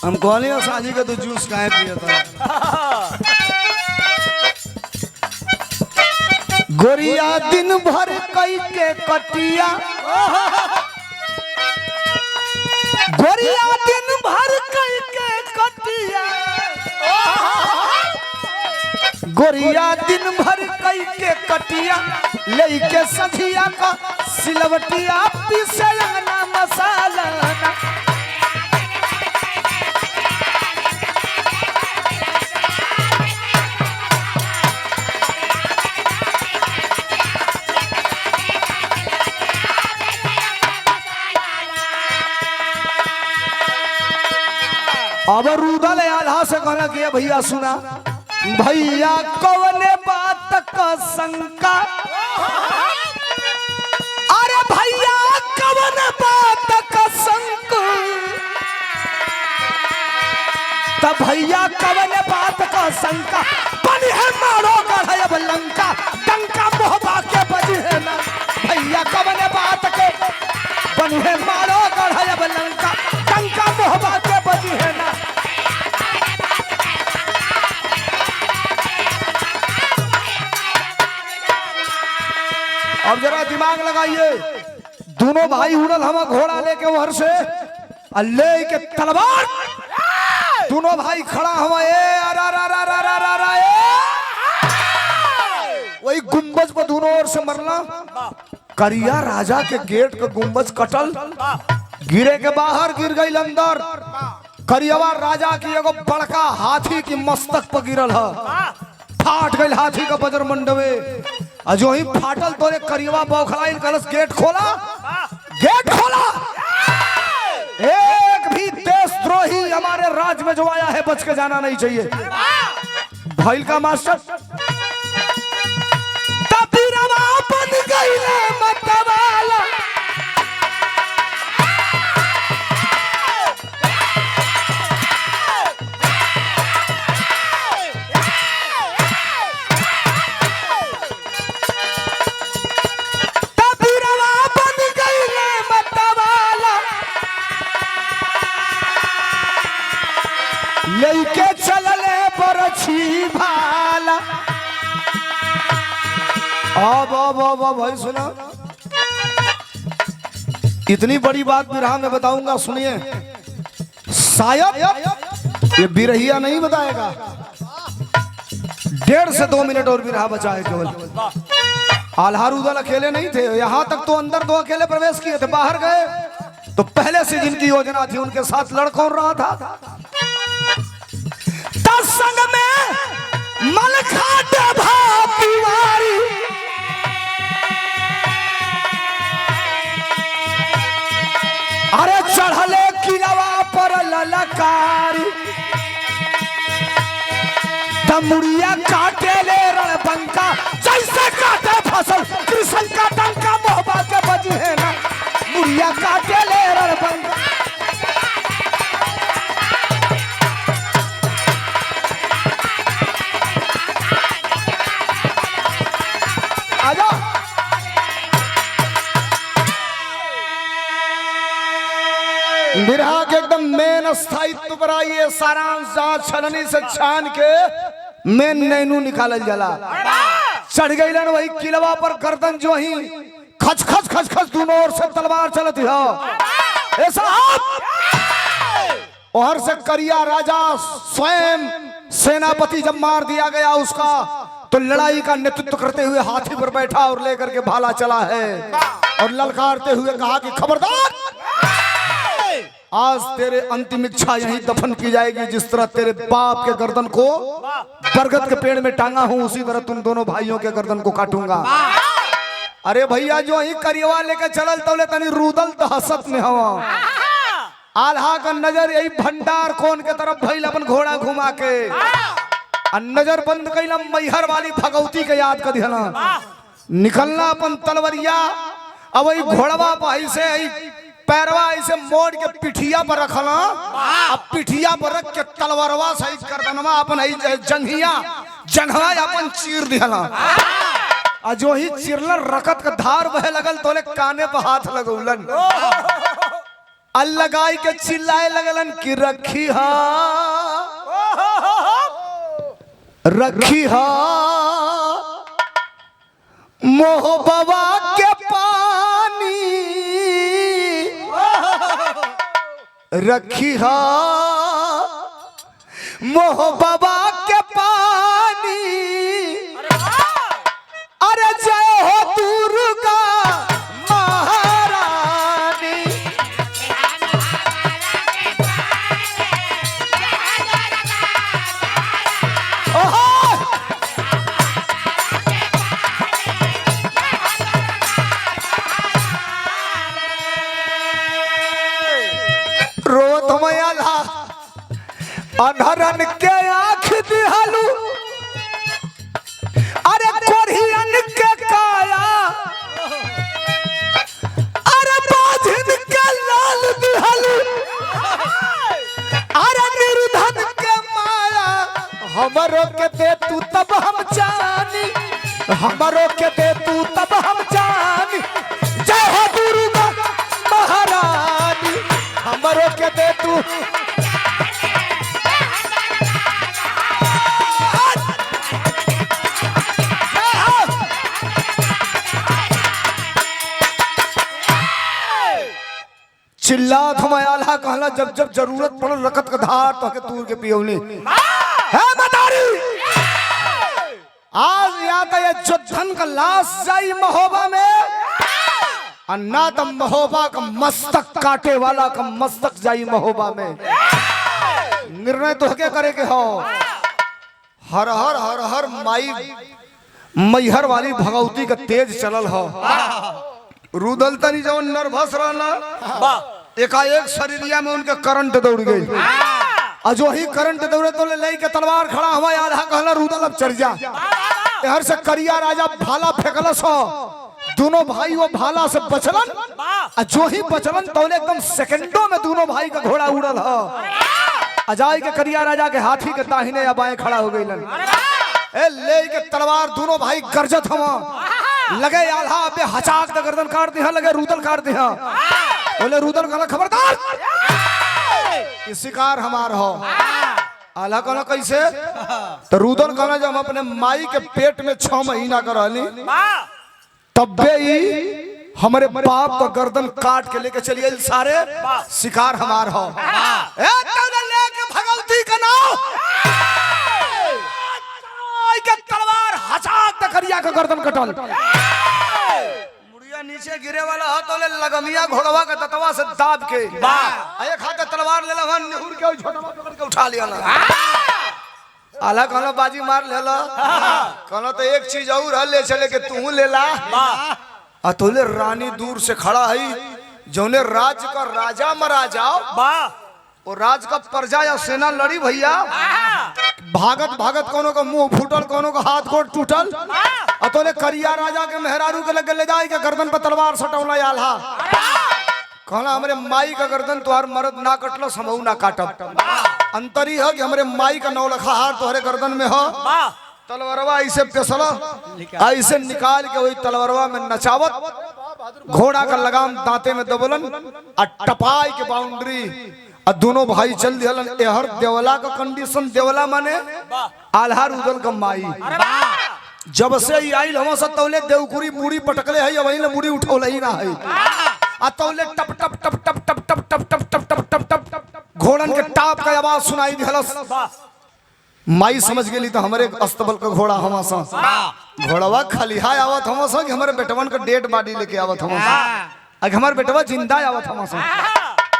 हम कहले साजी का तो जूस काहे पिया था। गोरिया दिन भर कई के कटिया, गोरिया दिन भर कई के कटिया, गोरिया दिन भर कई के कटिया, लेके सखिया का सिलवटिया पीसे ना मसाला ना। अब रुदल आल्हा से कहना कि भैया सुना, भैया कौने बात का शंका, अरे भैया कौन बात का शंका, तब भैया कौन बात का शंका, बनी है मारो गढ़ लंका, डंका मोहबा के बजी है ना। भैया कौन बात के बनी है मारो गढ़ लंका, डंका मोहबा के बजी है ना। अब जरा दिमाग लगाइए, दोनों भाई उड़ल हम घोड़ा लेके उधर से ले के तलवार, दोनों भाई खड़ा हुआ वही गुंबज को दोनों ओर से मरना। करिया राजा के गेट का गुंबज कटल, गिरे के बाहर गिर गई अंदर। करियवा राजा की एगो बड़का हाथी की मस्तक पर गिरल है, फाट गई हाथी का बजर मंडवे। जो ही फाटल तो करियवा बौखलाइल कलश गेट खोला, गेट खोला। एक भी देशद्रोही हमारे राज्य में जो आया है बच के जाना नहीं चाहिए। भाईल का मास्टर तबीरवा बन गई मतवाला, लेके चलले बरछी भाला। अब भाई सुना, इतनी बड़ी बात बिरहा में बताऊंगा, सुनिए। शायद ये बिरहिया नहीं बताएगा, 1.5 से 2 मिनट और बिरहा बचा है केवल। आल्हा रुदल अकेले नहीं थे, यहां तक तो अंदर 2 अकेले प्रवेश किए थे, बाहर गए तो पहले से जिनकी योजना थी उनके साथ लड़कौन रहा था। संग में मलखाट भातीवारी, अरे चढ़ले किलवा पर ललकारी, दमुड़िया काटे ले रणबंका, जैसे काटे फसल कृष्ण का डंका मोहबा के बजी है ना। मुड़िया काटे ले रणबंका, बिरहा के एकदम मेन स्थायित्व पर आइए। सारांश जांच छलनी से छान के मेन नैनू निकालल जला। चढ़ गई वही किलवा पर गर्दन जो ही खच खच खच खच दोनों ओर से तलवार चलती है। ऐसा और से करिया राजा स्वयं सेनापति जब मार दिया गया उसका, तो लड़ाई का नेतृत्व करते हुए हाथी पर बैठा और लेकर के भाला चला है और ललकारते हुए कहा कि खबरदार, आज तेरे अंतिम इच्छा यहीं दफन की जाएगी। जिस तरह तेरे बाप के गर्दन को बरगद के पेड़ में टांगा हूं, उसी तरह तुम दोनों भाइयों के गर्दन को काटूंगा। अरे भैया जो ही करियवा लेके चलल तौले तनी रुदल तो हसत में हवा। आल्हा का नजर यही भंडार कोन के तरफ भइल, अपन घोड़ा घुमा के नजर बंद कैला मैहर वाली भगवती के याद कर दिहला। निकलना अपन तलवरिया, अब वही घोड़वा पर ऐसे पैरवा ऐसे मोड़ के पिठिया पर रखला, अब पिठिया पर रख के तलवारवा सही गर्दनवा अपन जंघवा अपन चीर दिहला। आ जो ही चिरलन रकत का धार बहे लगल तोले काने पर हाथ लगौलन, लगाई के चिल्लाए लगलन कि रखी हा रखी हा मोहबा के पानी रखी हा, मोहबा के पानी, अरे जय हो दुर्गा महारानी। ओहो रोत मयाला अनहरन के आँख दिहालू, अरे कोरियन के काया, अरे बाधिन के लाल दिहालू, अरे निर्धन के माया। हमरो के दे तू तब हम जानी, हमरो के दे तू तब हम जानी। जय हो दुर्गा महारानी, हमरो के दे तू। चिल्ला थमायाला कहला जब जब जरूरत पड़ल रखत का धार तो के तूर के पियोनी है मदारी। आज या तो ये जोधन का लाश जाई महोबा में, अन्ना तो महोबा का मस्तक काटे वाला का मस्तक जाई महोबा में। निर्णय तो के करे के हो। हर हर हर हर माई मैहर वाली भगवती का तेज चलल हो। रुदल तनी जो नर्वस रहना, एकाएक शरीरिया में उनके करंट दौड़ गई। जो ही करंट दौड़े तो ले के तलवार खड़ा हुआ, आधा कहला रुदल अब चढ़ जा। हर से करिया राजा भाला फेंकलस हो, दोनों भाई वो भाला से बचलन। जो ही बचलन तो एकदम सेकंडों में दोनों भाई का घोड़ा उड़ल हो। अजाय के करिया राजा के हाथी के दाहिने या बाएं खड़ा हो गई। ले के तलवार दोनों भाई गरजत हवा लगे, आल्हा पे हचाक द गर्दन काट दिया, लगे रुदल काट दिया। बोले रुदल कहला खबरदार, ये शिकार हमार हो। आल्हा कहला कैसे? तो रुदल कहला जब हम अपने माई के पेट में 6 महीना कर रहली, तब बे ही हमारे बाप का गर्दन काट के लेके चलिए, सारे शिकार हमार हो। लेके भगवती का नाम के तलवार हचाक करिया का गर्दन कटल। मुड़िया नीचे गिरे वाला हो तो ले लगमिया घोड़वा का दतवा से दाब के एक हाथ तलवार ले ला, निहुर के छोटवा पकड़ के उठा लिया ना। आला कहलो बाजी मार लेला, कहलो तो एक चीज और ले चले के तू ले ला। आ तोले रानी दूर से खड़ा है, जोने राज्य का राजा मरा जाओ, और राज का प्रजा या सेना लड़ी भैया, भागत भागत कोनो का मुंह फूटल, कोनो का हाथ गोड़ टूटल। अतोले करिया राजा के मेहरारू के लगे ले जाए के गर्दन पर तलवार सटौला आल्हा। कहला हमरे माई का गर्दन तुहार मर्द ना कटलो, समऊ ना काटब। अंतरी है कि हमरे माई का नौलखा हार तुहरे गर्दन में हो। तलवारवा ऐसे पेसला, ऐसे निकाल के वही तलवारवा में नचावत, घोड़ा का लगाम दांते में दबलन, टपाई के बाउंड्री। दोनों भाई चल दिहलन। एहर देवला का कंडीशन, देवला माने आल्हा रुदल का माई। जब से ही आइल हम सब तौले देवकुरी मुड़ी पटकले है, वही ने मुड़ी उठौल ही ना है। आ तौले टप टप टप टप टप टप टप टप टप टप टप टप घोड़न के टाप का आवाज सुनाई दिहलस। माई समझ गेली तो हमारे अस्तबल का घोड़ा हमसा घोड़वा खलिहा आवत हमसा कि हमारे बेटवन का डेड बॉडी लेके आवत हमसा। अगर हमारे बेटवा जिंदा आवत हमसा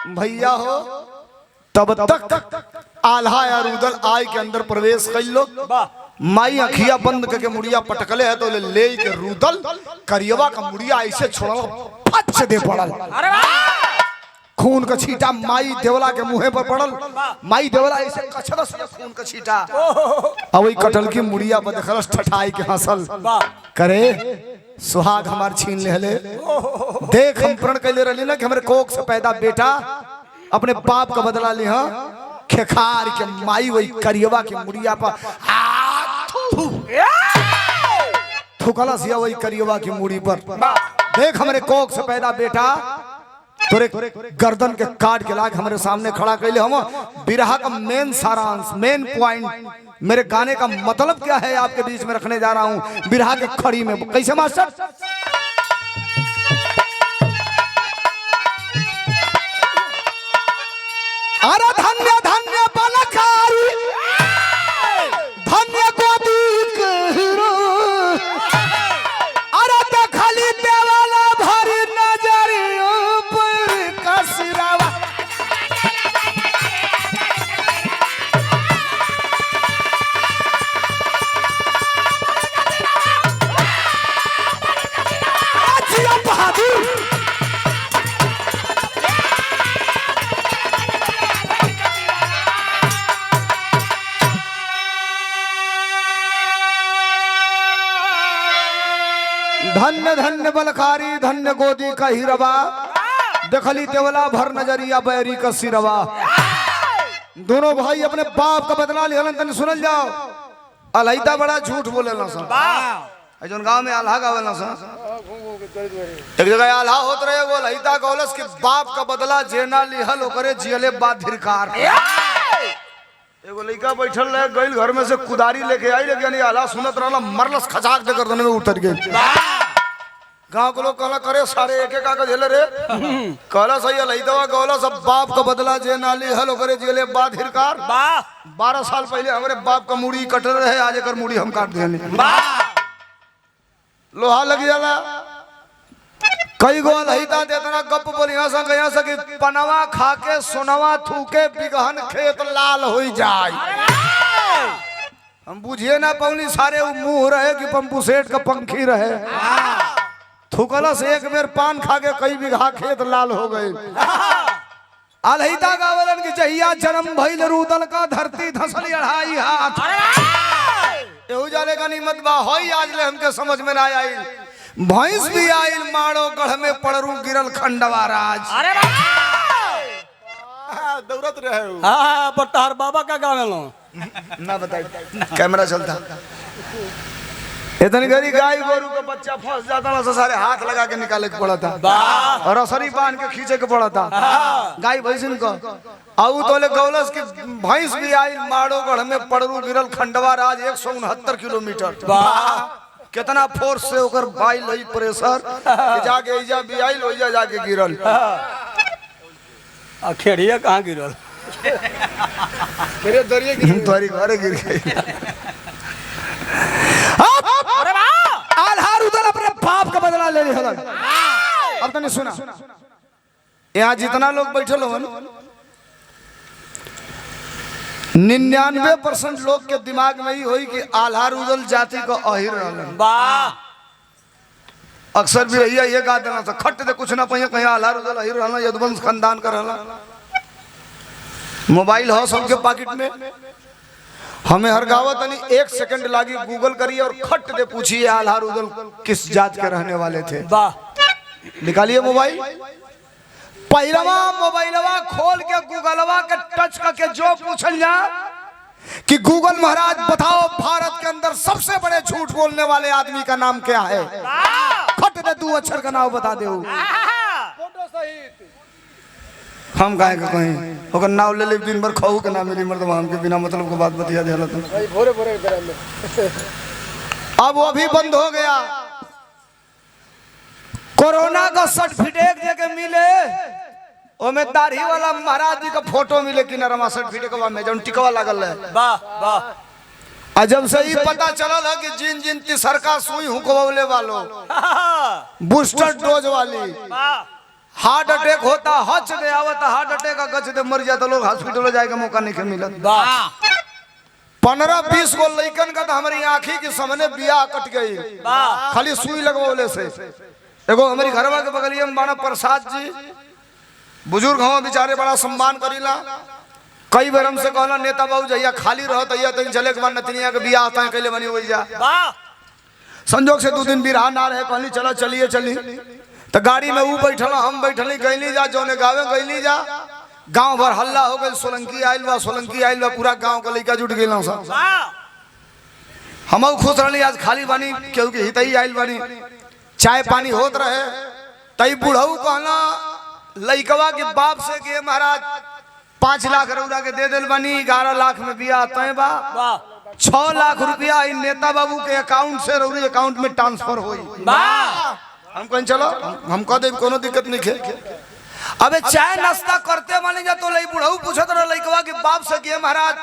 भैया हो, तब तक आल्हा या रुदल आय के अंदर प्रवेश कर लो। माई अखिया बंद करके मुड़िया पटकले है तो ले के रुदल करियवा का मुड़िया ऐसे छोड़ल, फच दे पड़ल। खून का छींटा माई देवला के मुंह पर पड़ल। माई देवला ऐसे कछरस खून का छींटा। अब वही कटल की मुड़िया पर देखलस, ठठाई के हंसल करे, सुहाग हमार छीन ले। देख हम प्रण कैले रही ना कि हमारे कोख से पैदा बेटा अपने बाप का बदला ली। हाँ खेखार के माई वही करियवा की मुड़िया पर थुकला सिया, वही करियवा की मुड़ी पर। देख हमारे कोख से पैदा बेटा तोरे गर्दन के काट के लाके हमारे सामने खड़ा कैले। हम बिरहा का मेन सारांश, मेन पॉइंट, मेरे गाने का मतलब क्या है आपके बीच में रखने जा रहा हूँ बिरहा के खड़ी में। कैसे मास्टर? अरे धन्य धन्य बलकारी धन्य गोदी के हीरो अरे देखली देवाला भरी नजरियों पर कसिरावा जिया बहादुर धन्य धन्य बलकारी धन्य गोदी का हीरवा देखली देवला भर नजरिया बैरी का सिरवा। दोनों भाई अपने बाप का बदला लिहलन। तने सुनल जाओ अलहिदा बड़ा झूठ बोलेला सा जौन गांव में आल्हा गावेला सा एक जगह आल्हा होत रहे वो अलहिदा गौलस के बाप का बदला जेना लिहल ओकरे जियले बाद धिरकार। एगो लड़का बैठल रहे गइल घर में से कुदारी लेके आई लेकिन आल्हा सुनत रहला मरलस खचाक दे कर में उतर गई। गांव के लोग कहला करे सारे एक एक आके झेले रे कहला सही अलहिदा गौला सब बाप का बदला जे नाली हल ओकरे जेले बाद हिरकार। 12 साल पहले हमारे बाप का मुड़ी कटल रहे आज एकर मुड़ी हम काट देनी लोहा लग जाला। कई गो अलहिदा देतना गप बोलिया सा गया सा कि पनवा खाके सोनवा थूके बिगहन खेत लाल होई जाए। हम बुझिए ना पौनी सारे मुंह रहे कि पंपू सेठ का पंखी रहे थूकला से एक बेर पान खा के कई बीघा खेत लाल हो गए। अलहिदा गावलन की जहिया जन्म भइल रूदल का धरती धसली 2.5 हाथ एहू जाने का निमत बा होई आज ले हमके समझ में ना आई। भैंस भी आइल माड़ो गढ़ में पड़रू गिरल खंडवा राज। अरे दौड़त रहे हाँ पर तार बाबा का गावे लो ना बताई कैमरा चलता इतनी गरी गाय गोरू का बच्चा फंस जाता ना सारे हाथ लगा के निकाले के पड़ा था और असरी बांध के खींचे के पड़ा था गाय भैंसिन को आऊ तोले गौलस की भैंस भी आई माड़ो गढ़ में पड़रू गिरल खंडवा राज 169 किलोमीटर कितना फोर्स से ओकर बाइल लई प्रेशर कि जाके इजा भी आइल ओइजा जाके गिरल। खेड़िया कहाँ गिरल मेरे दरिया गिर घरे गिर गई। आल्हा रुदल अपने बाप का बदला ले लिया। अब तने सुना यहाँ जितना लोग बैठे लोग 99% लोग के दिमाग में ही होई कि आल्हा रुदल जाति को अहिर रहलन। अक्सर भी रहिया ये गा देना था खट दे कुछ ना पहिया कहीं आल्हा रुदल अहिर रहलन यदुवंश खानदान का रहलन। मोबाइल हो सबके पॉकेट में हमें हर गावत नहीं 1 सेकंड लागी गूगल करिए और खट दे पूछिए आल्हा रुदल किस जात के रहने वाले थे। निकालिए मोबाइल पहिलवा मोबाइलवा खोल के गूगलवा के टच करके जो पूछल जा कि गूगल महाराज बताओ भारत के अंदर सबसे बड़े झूठ बोलने वाले आदमी का नाम क्या है। खट दे 2 अक्षर का नाम बता दे हम काहे का कहीं ओकर नाव ले ले दिन भर खाऊ के नाम मिली मर्द हम के बिना मतलब के बात बतिया देला तुम भोरे भोरे अब वो भी बंद हो गया। कोरोना का सर्टिफिकेट देके मिले ओमे दाढ़ी वाला महाराज जी का फोटो मिले कि नरमा सर्टिफिकेट में जौन टिकवा लागल है। वाह वाह जब से ही पता चलल है कि जिन जिन तिसरका सुई हुकवले वालों बूस्टर डोज वाली हार्ट अटैक होता हच दे आवता हार्ट अटैक का गच दे मर जाता लोग हॉस्पिटल जाए का मौका नहीं मिलत। 15-20 गो लइकन का तो हमारी आंखी के सामने बियाह कट गई खाली सुई लगवले से। एगो हमारी घरवा के बगलिया में बाना प्रसाद जी बुजुर्ग हम बेचारे बड़ा सम्मान करीला। कई बार हमसे कहला नेता बाबू जहिया खाली रहत अइया तई चले के बाद नतनिया के बियाह होता है कहले बनी हो जा। संजोग से 2 दिन बिरहा ना रहे कहली चलो चलिए चली तो गाड़ी में वो बैठल हम बैठली गईली जा जौने गावे गईली जा गांव भर हल्ला हो गई सोलंकी आइल बा पूरा गांव का लइका जुट गइल सब। हम खुश रहली आज खाली बानी क्योंकि हितई आइल बानी चाय पानी होत रहे तई बुढ़ऊ कहना लइकवा के बाप से कि महाराज 5 लाख रुपया के दे दिल बानी 11 लाख में बियाह तय बा 6 लाख रुपया इन नेता बाबू के अकाउंट से रउरी अकाउंट में ट्रांसफर होई। हम कहीं चलो हम कह दे कोनो दिक्कत नहीं है। अबे चाय नाश्ता करते माने जा तो लई बुढ़ऊ पूछत रह लइकवा के बाप से कि महाराज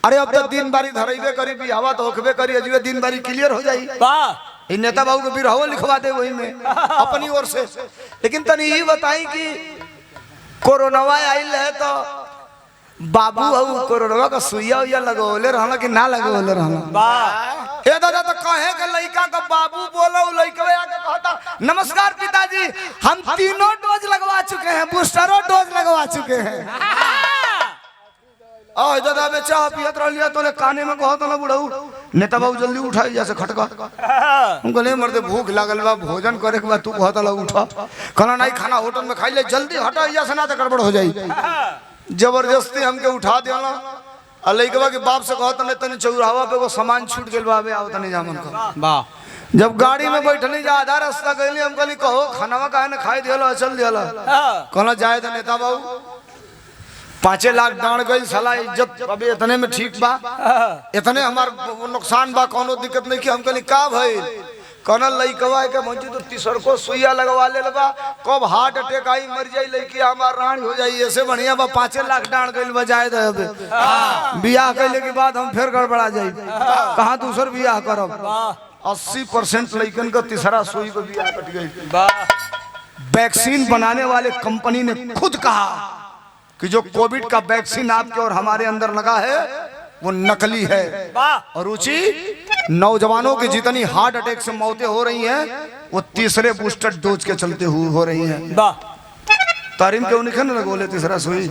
अरे अब तो दिन बारी धरइबे करी भी हवा तो होखबे करी अजबे दिन बारी क्लियर हो जाई वाह इ नेता बाबू के बिरहवा लिखवा दे वही में अपनी ओर से। लेकिन तनी ये बताई कि कोरोनावा आइल है तो बाबू हऊ कोरोना का सुइया उइया लगोले रहला कि ना लगोले रहला वाह ए दादा तो कहे के लइका का बाबू बोलो लइकवे आके कहता नमस्कार पिताजी हम तीनों डोज लगवा चुके हैं बूस्टरों डोज लगवा चुके हैं। आ दादा में चाह पियत रहलिया तोले काने में कहत ना बुढ़ऊ नेता बाबू जल्दी उठाई जैसे खटका हम कहले मर्दे भूख लागल बा भोजन करे के बाद तू कहत ला उठा कहना नहीं खाना होटल में खाई ले जल्दी हटा जैसे ना तो गड़बड़ हो जाई। जबरदस्ती हमके उठा देला आ लइकवा के बाप से कहत नहीं तने चौराहा पे वो सामान छूट गेल बा अबे आवत नहीं जामन का वाह जब गाड़ी में बैठनी जा आधा रास्ता गइली हम कहली कहो खानावा काहे न खाई देला चल देला कहला जाए तो नेता बाबू 5 लाख डांड गई साला इज्जत अबे इतने में ठीक बा इतने हमार नुकसान बा कोनो दिक्कत नहीं कि हम कहली का भइल कहना लइकवा के मंजी तो तीसर को सुइया लगवा ले बा कब हार्ट अटैक आई मर जाई लइकी हमार रानी हो जाई ऐसे बढ़िया बा 5 लाख डांड गइल बजाए दे अबे बियाह कइले के बाद हम फिर गड़बड़ा जाई कहां दूसर बियाह करब 80% लइकन का तीसरा सुई को बियाह कट गई। वैक्सीन बनाने वाले कंपनी ने खुद कहा कि जो कोविड का वैक्सीन आपके और हमारे अंदर लगा है वो नकली है। और रुचि नौजवानों की जितनी हार्ट अटैक से मौतें हो रही हैं वो तीसरे बूस्टर डोज के चलते हो रही हैं। तारीम क्यों निकल ना बोले तीसरा सुई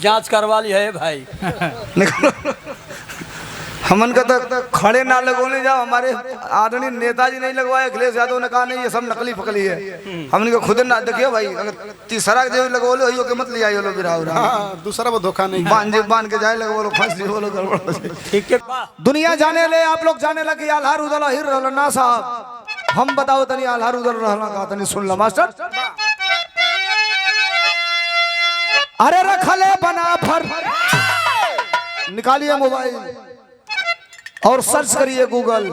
जांच करवा ली है भाई निकलो हमन का तो खड़े ना लगोने जाओ हमारे आदरणीय नेताजी नहीं लगवाए अखिलेश यादव ने कहा नहीं ये सब नकली फकली है हमने को खुद ना देखिए भाई अगर तीसरा जो लगो लो यो के मत ले आइयो लो बिराव दूसरा वो धोखा नहीं बांध के जाए लगो लो फंस जी बोलो गड़बड़ ठीक है दुनिया जाने ले आप लोग जाने लगे आल्हार उदल हिर रहना साहब हम बताओ तनी आल्हार उदल रहना का तनी सुन लो मास्टर। अरे रखले बना भर निकालिए मोबाइल और सर्च करिए गूगल।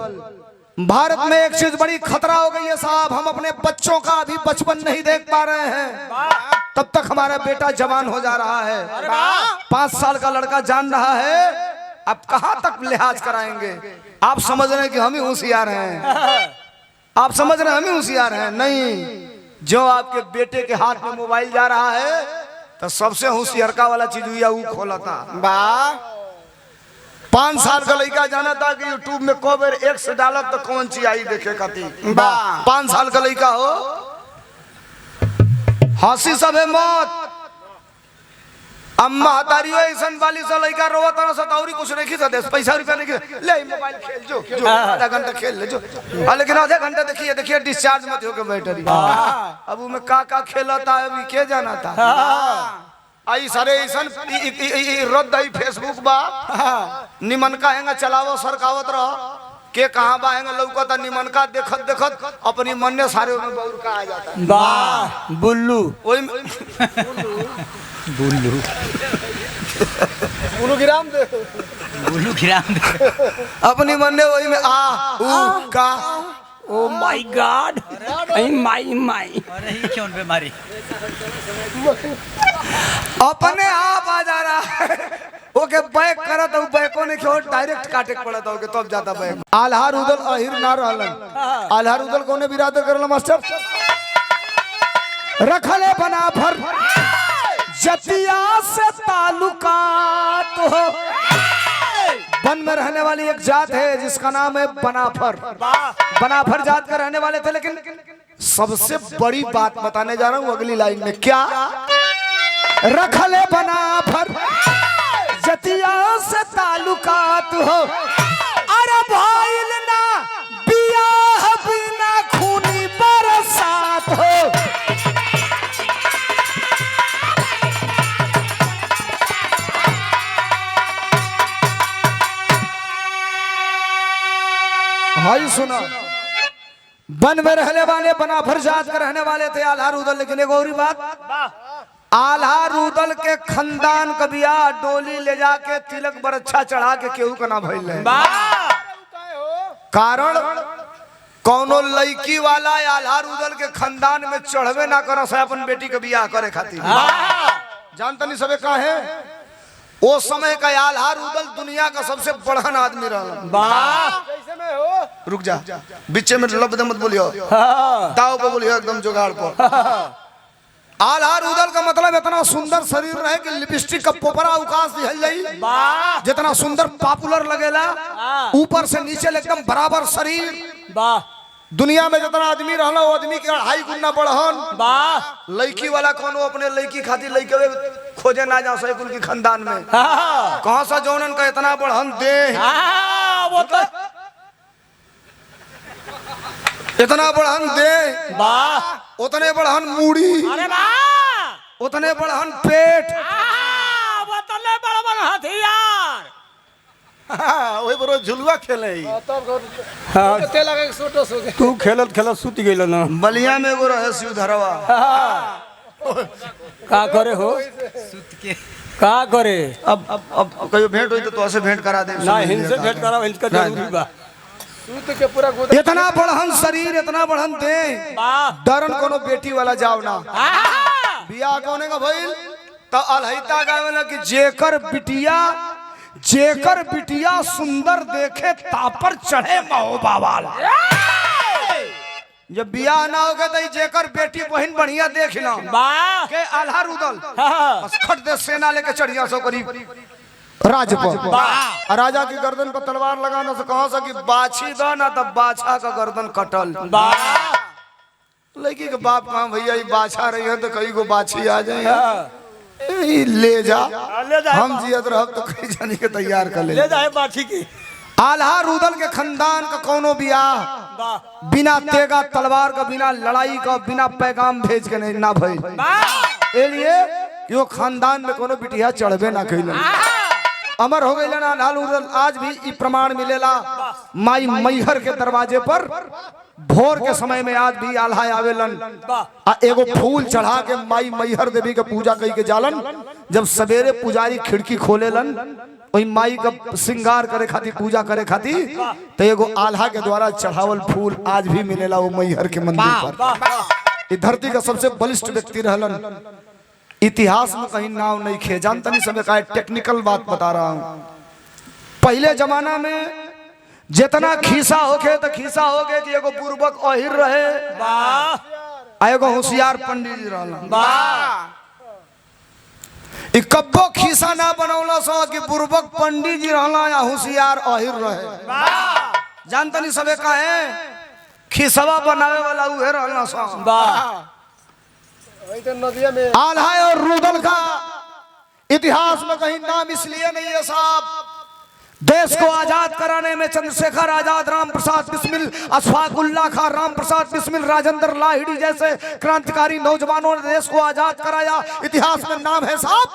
भारत में एक चीज बड़ी खतरा हो गई है साहब हम अपने बच्चों का अभी बचपन नहीं देख पा रहे हैं तब तक हमारा बेटा जवान हो जा रहा है 5 साल का लड़का जान रहा है अब कहां तक लिहाज कराएंगे। आप समझ रहे हैं कि हम ही होशियार हैं आप समझ रहे हैं हम ही होशियार हैं नहीं जो आपके बेटे के हाथ में मोबाइल जा रहा है तो सबसे होशियारका वाला चीज हुआ वो खोला था 5 साल का लड़का जाना था कि यूट्यूब में को बेर एक से डालत तो कौन चीज आई देखे खाती 5 साल का लड़का हो हंसी सब है मौत अम्मा हतारी ऐसा वाली सा लड़का रोवा तरह सताउरी कुछ नहीं खींचा दे पैसा रुपया नहीं ले मोबाइल खेल जो आधा घंटा खेल ले जो लेकिन आधे घंटा देखिए डिस्चार्ज मत हो के बैटरी अब में का खेला था अभी के जाना था आई सारे ऐसा रद्द आई फेसबुक बा निमन का हैंगा चलावो सरकावत रहो के कहां बा हैंगा लौकता निमन का देखत अपनी मन ने सारे में बौर का आ जाता है वाह बुल्लू ओई बुल्लू गिराम दे अपनी मन ने वही में आ ऊ का ओ माय गॉड माई अरे ये क्यों बीमारी अपने आप आ जा रहा है ओके बैक करा तो बैको ने क्यों डायरेक्ट काटे पड़ा था ओके तब जाता बैक आल्हार उदल अहिर ना रहलन आल्हार उदल कोने बिरादर करला मास्टर रखले बना भर जतिया से ताल्लुकात हो वन में रहने वाली एक जात है जिसका नाम है बनाफर बनाफर जात का रहने वाले थे लेकिन सबसे बड़ी बात बताने जा रहा हूं अगली लाइन में क्या रखले बनाफर जतिया से ताल्लुकात हो अरे भाईल ना बियाह बिना खूनी बरसात हो भाई सुना वन में रहने वाले बनाफर जात के रहने वाले थे आल्हार उदल लेकिन एक और बात आल्हार उदल के खानदान का बियाह डोली ले जाके तिलक बरच्छा चढ़ा के केहू का ना भइल है कारण कौनो लड़की वाला आल्हा रुदल के खानदान में चढ़वे ना कर अपन बेटी के बियाह करे खातिर। जानता नहीं सबे का है वो समय का आल्हा रुदल दुनिया का सबसे बड़हन आदमी रहा। कैसे में हो? रुक जा बीचे में लफ्ज मत बोलियो, दाव पे बोलियो एकदम जुगाड़ पर। आल्हा रुदल का मतलब इतना सुंदर शरीर रहे कि लिपस्टिक का पोपरा अवकाश दिहल जाई, जितना सुंदर पॉपुलर लगेला, ऊपर से नीचे एकदम बराबर शरीर। दुनिया में जितना आदमी रहला वो आदमी के 2.5 गुना बढ़हन। लड़की वाला कोनो अपने लड़की खातिर लड़के खोजे ना जा सके कुल की खानदान में। कहां सा जौनन का इतना बढ़हन दे, वो तो इतना बढ़हन दे, उतने बढ़हन मूड़ी, अरे वाह, उतने बढ़हन पेट, उतने बड़ हथियार। वही बरो झुलवा खेले तब ते लगे छोटो सो गए। तू खेलत खेलत सुत गइल ना। बलिया में एगो रहे शिव धरवा, का करे हो का करे। अब कहियो भेंट होई तो ऐसे भेंट करा दे ना हिंसे भेंट कराओ, हिंस का जरूरी बा। सूत के पूरा गोद इतना बढ़हन शरीर, इतना बढ़हन दे, डरन कोनो बेटी वाला जाओ ना। बियाह कोने का भइल तो अलहिता गावेला कि जेकर बिटिया सुंदर देखे तापर चढ़े महोबा वाला। जब बियाह ना हो गए तो जेकर बेटी बहन बढ़िया देख ना के आल्हा रुदल बस खट दे सेना लेके चढ़िया सो करीब राज पर। राजा की गर्दन पर तलवार लगाना से कहा सा कि बाछी दो ना तब बाछा का गर्दन कटल। लड़की के बाप कहा भैया ये बाछा रही है तो कई को बाछी आ जाए, ले जा हम जियत रहब तो कई जानी के तैयार कर ले जाए बाछी की। आल्हा रुदल के खानदान का कोनो बियाह बिना तेगा तलवार का, बिना लड़ाई का, बिना पैगाम भेज के नहीं ना भई। ए लिए यो खानदान में कोनो बिटिया चढ़बे ना कइलन, अमर हो गइलन आल्हा रुदल। आज भी ई प्रमाण मिलेला माई मैहर के दरवाजे पर भोर के समय में आज भी आल्हा आवेलन आ एगो फूल चढ़ा के माई मैहर देवी के पूजा कई के जालन। जब सवेरे पुजारी खिड़की खोलेलन वही माई का श्रृंगार करे खातिर, पूजा करे खातिर, तो एगो आल्हा के द्वारा चढ़ावल फूल आज भी मिलेला वो मैहर के मंदिर पर। इस धरती का सबसे बलिष्ठ व्यक्ति रहलन, इतिहास में कहीं नाम नहीं खे। जानता नहीं समय का टेक्निकल बात बता रहा हूँ। पहले जमाना में जितना खीसा होके तो खीसा होके कि एगो बुर्बक अहिर रहे, एगो होशियार पंडित जी रहला। कब्बो खीसा ना बनौला सो कि बुर्बक पंडित जी रहला या होशियार अहिर रहे। जानता नहीं सबे का है खीसवा बनावे वाला उहे रहला सो। नदिया में आल्हा और रुदल का इतिहास में कहीं नाम इसलिए नहीं है साहब, देश को आजाद कराने में चंद्रशेखर आजाद, राम प्रसाद बिस्मिल, अशफाकुल्ला खान, राम प्रसाद बिस्मिल, राजेंद्र लाहिड़ी जैसे क्रांतिकारी नौजवानों ने देश को आजाद कराया। इतिहास में नाम है साहब,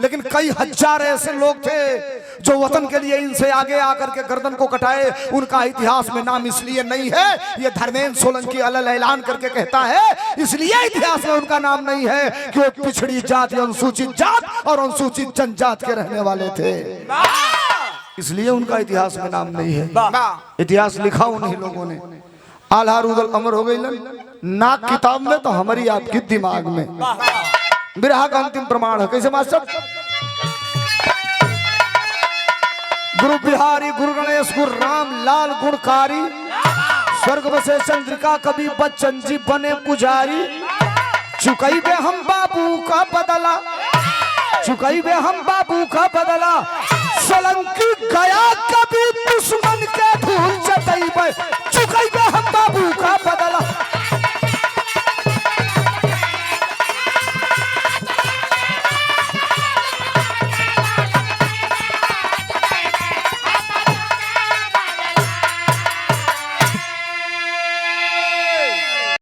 लेकिन कई हजार ऐसे लोग थे जो वतन के लिए इनसे आगे आकर के गर्दन को कटाए, उनका इतिहास में नाम इसलिए नहीं है। ये धर्मेंद्र सोलंकी अलग ऐलान करके कहता है इसलिए इतिहास में उनका नाम नहीं है कि वो पिछड़ी जात, अनुसूचित जात और अनुसूचित जनजात के रहने वाले थे, इसलिए उनका इतिहास में नाम नहीं है। इतिहास लिखा उन्हीं लोगों ने। आल्हा रुदल अमर हो गई ना किताब में तो हमारी आपकी दिमाग में। बिरहा का अंतिम प्रमाण है कैसे मास्टर? गुरु बिहारी गुरु गणेश गुरु राम लाल गुणकारी, स्वर्ग बसे चंद्रिका कवि बच्चन जी बने पुजारी। चुकई बे हम बाबू का बदला, चुकई बे हम बाबू का बदला, सोलंकी गया